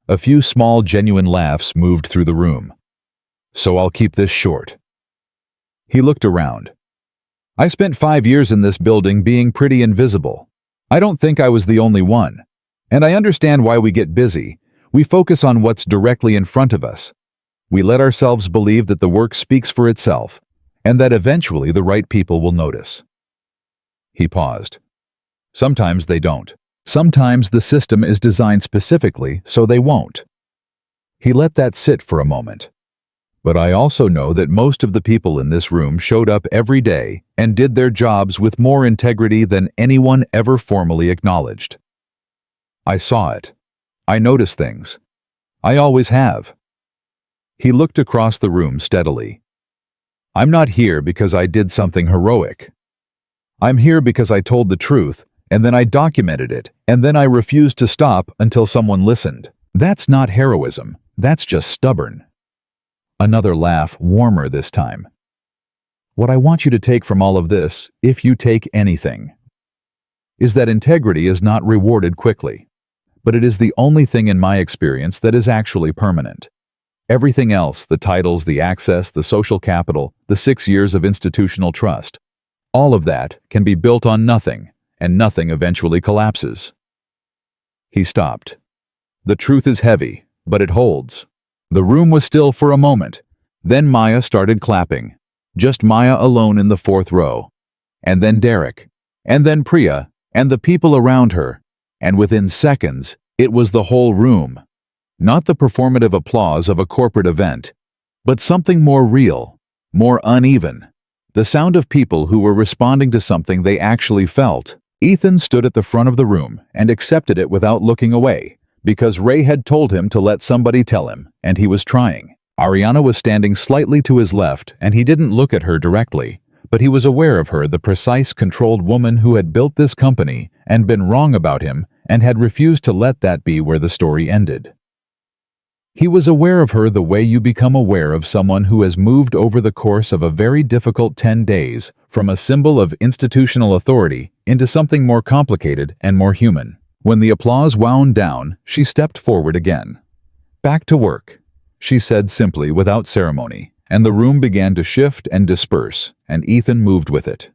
A few small, genuine laughs moved through the room. "So I'll keep this short." He looked around. "I spent 5 years in this building being pretty invisible. I don't think I was the only one. And I understand why we get busy. We focus on what's directly in front of us. We let ourselves believe that the work speaks for itself, and that eventually the right people will notice." He paused. "Sometimes they don't. Sometimes the system is designed specifically so they won't." He let that sit for a moment. "But I also know that most of the people in this room showed up every day and did their jobs with more integrity than anyone ever formally acknowledged. I saw it. I noticed things. I always have." He looked across the room steadily. "I'm not here because I did something heroic. I'm here because I told the truth, and then I documented it, and then I refused to stop until someone listened. That's not heroism. That's just stubborn." Another laugh, warmer this time. "What I want you to take from all of this, if you take anything, is that integrity is not rewarded quickly, but it is the only thing in my experience that is actually permanent. Everything else, the titles, the access, the social capital, the 6 years of institutional trust, all of that can be built on nothing, and nothing eventually collapses." He stopped. "The truth is heavy, but it holds." The room was still for a moment. Then Maya started clapping. Just Maya alone in the 4th row. And then Derek. And then Priya, and the people around her. And within seconds, it was the whole room. Not the performative applause of a corporate event, but something more real, more uneven. The sound of people who were responding to something they actually felt. Ethan stood at the front of the room and accepted it without looking away, because Ray had told him to let somebody tell him, and he was trying. Ariana was standing slightly to his left, and he didn't look at her directly, but he was aware of her, the precise, controlled woman who had built this company and been wrong about him and had refused to let that be where the story ended. He was aware of her the way you become aware of someone who has moved over the course of a very difficult 10 days from a symbol of institutional authority into something more complicated and more human. When the applause wound down, she stepped forward again. "Back to work," she said simply, without ceremony, and the room began to shift and disperse, and Ethan moved with it.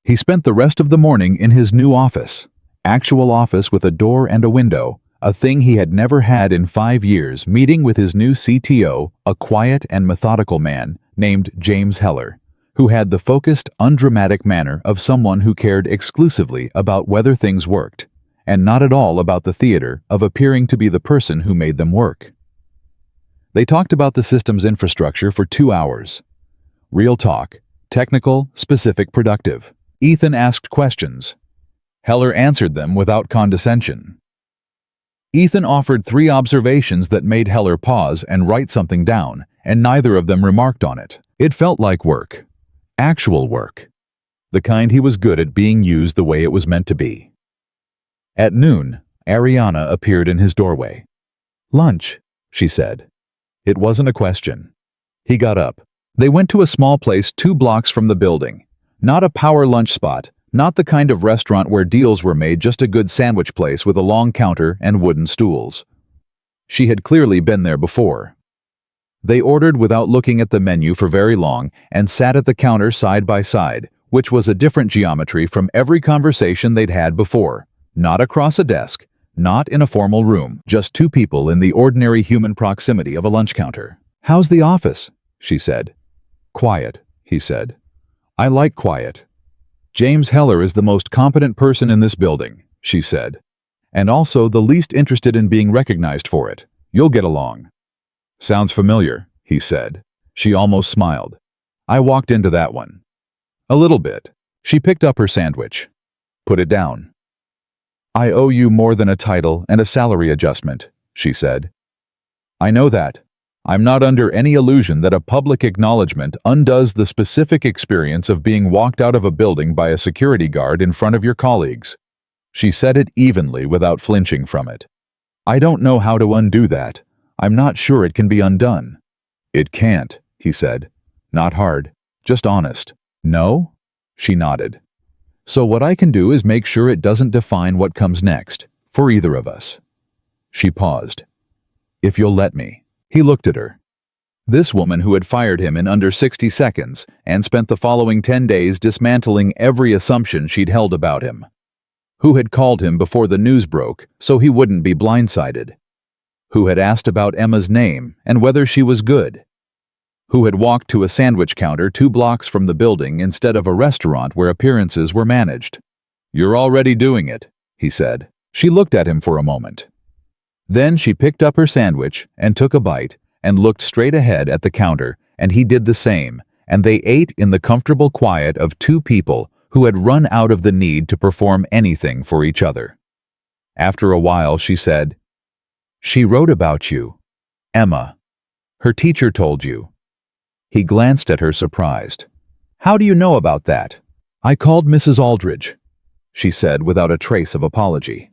He spent the rest of the morning in his new office, actual office with a door and a window, a thing he had never had in 5 years, meeting with his new CTO, a quiet and methodical man named James Heller, who had the focused, undramatic manner of someone who cared exclusively about whether things worked, and not at all about the theater of appearing to be the person who made them work. They talked about the system's infrastructure for 2 hours. Real talk, technical, specific, productive. Ethan asked questions. Heller answered them without condescension. Ethan offered 3 observations that made Heller pause and write something down, and neither of them remarked on it. It felt like work. Actual work. The kind he was good at being used the way it was meant to be. At noon, Ariana appeared in his doorway. "Lunch," she said. It wasn't a question. He got up. They went to a small place 2 blocks from the building. Not a power lunch spot, not the kind of restaurant where deals were made, just a good sandwich place with a long counter and wooden stools. She had clearly been there before. They ordered without looking at the menu for very long and sat at the counter side by side, which was a different geometry from every conversation they'd had before. Not across a desk, not in a formal room, just 2 people in the ordinary human proximity of a lunch counter. "How's the office?" she said. "Quiet," he said. "I like quiet." "James Heller is the most competent person in this building," she said. "And also the least interested in being recognized for it. You'll get along." "Sounds familiar," he said. She almost smiled. "I walked into that one." "A little bit." She picked up her sandwich. "Put it down." "I owe you more than a title and a salary adjustment," she said. "I know that. I'm not under any illusion that a public acknowledgement undoes the specific experience of being walked out of a building by a security guard in front of your colleagues." She said it evenly without flinching from it. "I don't know how to undo that. I'm not sure it can be undone." "It can't," he said. "Not hard, just honest." "No?" She nodded. "So what I can do is make sure it doesn't define what comes next, for either of us." She paused. "If you'll let me." He looked at her. This woman who had fired him in under 60 seconds and spent the following 10 days dismantling every assumption she'd held about him. Who had called him before the news broke so he wouldn't be blindsided. Who had asked about Emma's name and whether she was good. Who had walked to a sandwich counter 2 blocks from the building instead of a restaurant where appearances were managed. "You're already doing it," he said. She looked at him for a moment. Then she picked up her sandwich and took a bite and looked straight ahead at the counter, and he did the same, and they ate in the comfortable quiet of 2 people who had run out of the need to perform anything for each other. After a while she said, "She wrote about you. Emma. Her teacher told you." He glanced at her surprised. "How do you know about that?" "I called Mrs. Aldridge," she said without a trace of apology.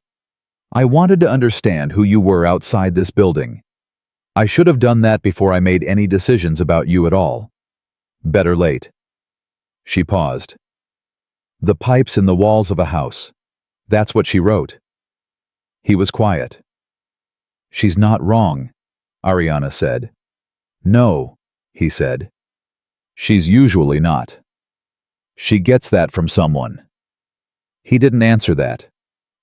"I wanted to understand who you were outside this building. I should have done that before I made any decisions about you at all. Better late." She paused. "The pipes in the walls of a house. That's what she wrote." He was quiet. "She's not wrong," Ariana said. "No," he said. "She's usually not. She gets that from someone." He didn't answer that.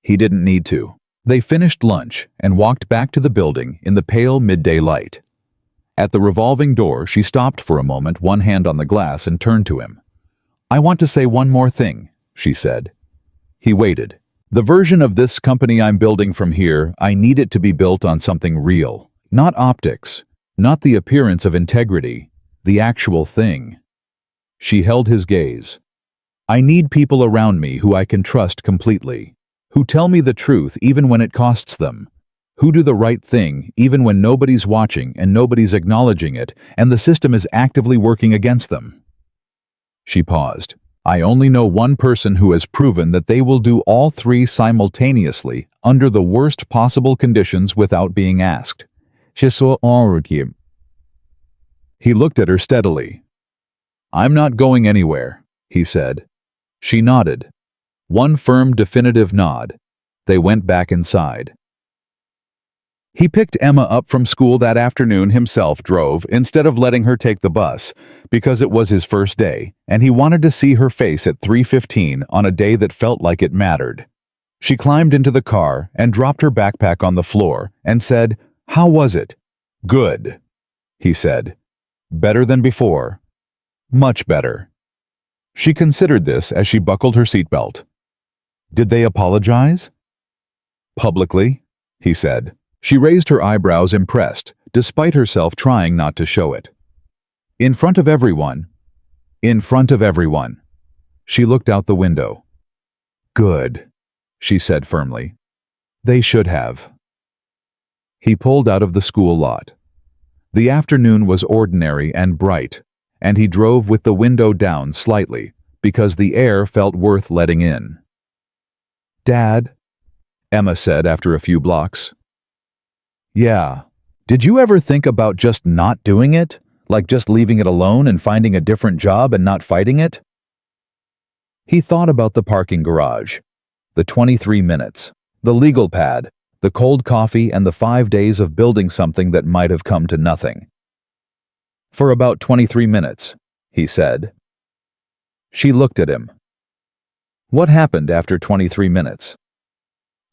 He didn't need to. They finished lunch and walked back to the building in the pale midday light. At the revolving door, she stopped for a moment, one hand on the glass, and turned to him. "I want to say one more thing," she said. He waited. "The version of this company I'm building from here, I need it to be built on something real. Not optics, not the appearance of integrity, the actual thing." She held his gaze. "I need people around me who I can trust completely. Who tell me the truth even when it costs them. Who do the right thing even when nobody's watching and nobody's acknowledging it and the system is actively working against them." She paused. "I only know one person who has proven that they will do all 3 simultaneously under the worst possible conditions without being asked." He looked at her steadily. "I'm not going anywhere," he said. She nodded. One firm, definitive nod. They went back inside. He picked Emma up from school that afternoon, himself drove, instead of letting her take the bus, because it was his first day, and he wanted to see her face at 3:15 on a day that felt like it mattered. She climbed into the car and dropped her backpack on the floor and said, "How was it?" "Good," he said. "Better than before." "Much better." She considered this as she buckled her seatbelt. "Did they apologize?" "Publicly," he said. She raised her eyebrows, impressed, despite herself trying not to show it. In front of everyone. In front of everyone. She looked out the window. Good, she said firmly. They should have. He pulled out of the school lot. The afternoon was ordinary and bright, and he drove with the window down slightly because the air felt worth letting in. Dad, Emma said after a few blocks. Yeah. Did you ever think about just not doing it? Like just leaving it alone and finding a different job and not fighting it? He thought about the parking garage, the 23 minutes, the legal pad, the cold coffee, and the 5 days of building something that might have come to nothing. For about 23 minutes, he said. She looked at him. What happened after 23 minutes?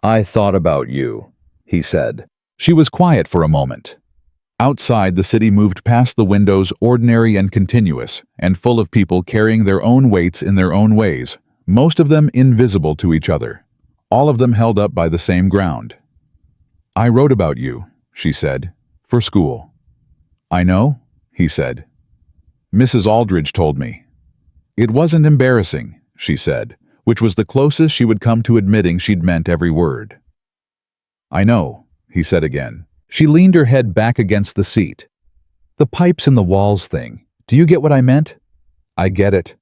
I thought about you, he said. She was quiet for a moment. Outside, the city moved past the windows, ordinary and continuous, and full of people carrying their own weights in their own ways, most of them invisible to each other, all of them held up by the same ground. I wrote about you, she said, for school. I know, he said. Mrs. Aldridge told me. It wasn't embarrassing, she said, which was the closest she would come to admitting she'd meant every word. I know, he said again. She leaned her head back against the seat. The pipes in the walls thing. Do you get what I meant? I get it.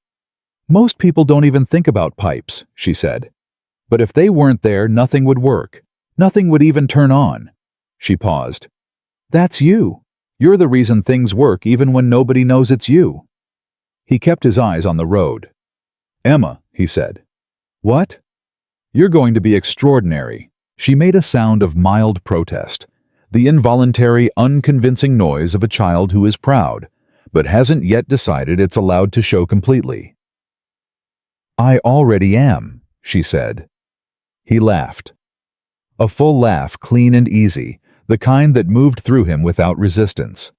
Most people don't even think about pipes, she said. But if they weren't there, nothing would work. Nothing would even turn on. She paused. That's you. You're the reason things work even when nobody knows it's you. He kept his eyes on the road. Emma, he said. What? You're going to be extraordinary. She made a sound of mild protest. The involuntary, unconvincing noise of a child who is proud, but hasn't yet decided it's allowed to show completely. I already am, she said. He laughed. A full laugh, clean and easy, the kind that moved through him without resistance.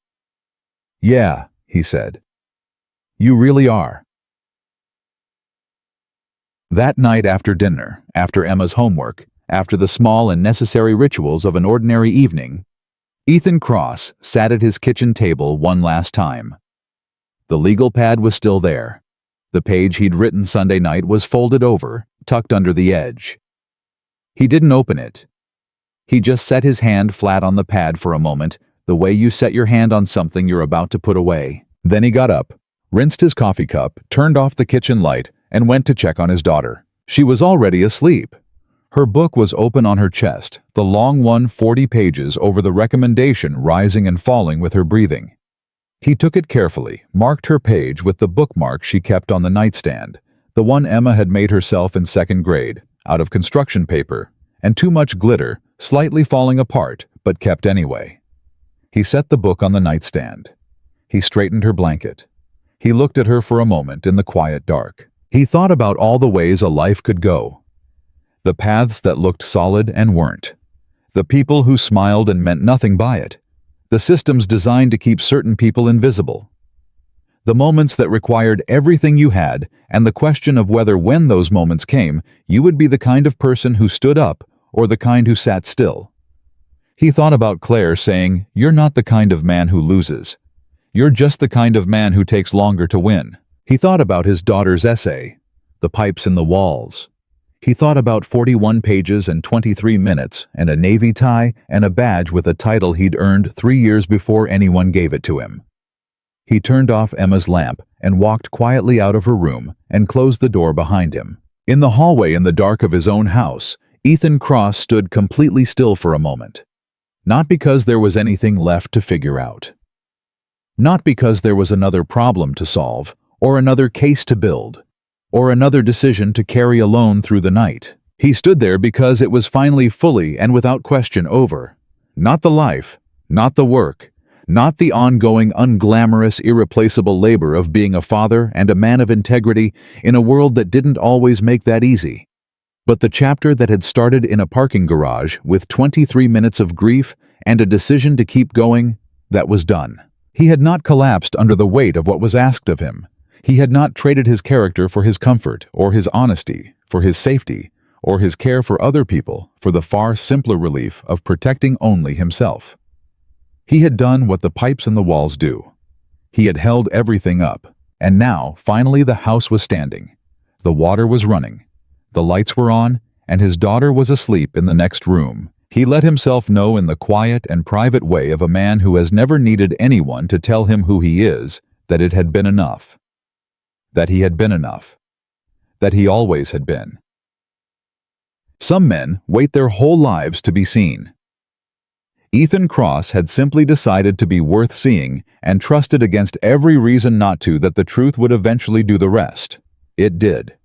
Yeah, he said. You really are. That night after dinner, after Emma's homework, after the small and necessary rituals of an ordinary evening, Ethan Cross sat at his kitchen table one last time. The legal pad was still there. The page he'd written Sunday night was folded over, tucked under the edge. He didn't open it. He just set his hand flat on the pad for a moment, the way you set your hand on something you're about to put away. Then he got up, rinsed his coffee cup, turned off the kitchen light, and went to check on his daughter. She was already asleep. Her book was open on her chest, the long one 40 pages over the recommendation rising and falling with her breathing. He took it carefully, marked her page with the bookmark she kept on the nightstand, the one Emma had made herself in second grade, out of construction paper, and too much glitter, slightly falling apart, but kept anyway. He set the book on the nightstand. He straightened her blanket. He looked at her for a moment in the quiet dark. He thought about all the ways a life could go. The paths that looked solid and weren't. The people who smiled and meant nothing by it. The systems designed to keep certain people invisible. The moments that required everything you had, and the question of whether when those moments came, you would be the kind of person who stood up or the kind who sat still. He thought about Claire saying, "You're not the kind of man who loses. You're just the kind of man who takes longer to win." He thought about his daughter's essay, The Pipes in the Walls. He thought about 41 pages and 23 minutes and a navy tie and a badge with a title he'd earned 3 years before anyone gave it to him. He turned off Emma's lamp and walked quietly out of her room and closed the door behind him. In the hallway in the dark of his own house, Ethan Cross stood completely still for a moment. Not because there was anything left to figure out. Not because there was another problem to solve, or another case to build, or another decision to carry alone through the night. He stood there because it was finally fully and without question over. Not the life, not the work, not the ongoing, unglamorous, irreplaceable labor of being a father and a man of integrity in a world that didn't always make that easy, but the chapter that had started in a parking garage with 23 minutes of grief and a decision to keep going, that was done. He had not collapsed under the weight of what was asked of him. He had not traded his character for his comfort, or his honesty, for his safety, or his care for other people for the far simpler relief of protecting only himself. He had done what the pipes in the walls do. He had held everything up, and now, finally, the house was standing. The water was running. The lights were on, and his daughter was asleep in the next room. He let himself know in the quiet and private way of a man who has never needed anyone to tell him who he is, that it had been enough. That he had been enough. That he always had been. Some men wait their whole lives to be seen. Ethan Cross had simply decided to be worth seeing and trusted against every reason not to that the truth would eventually do the rest. It did.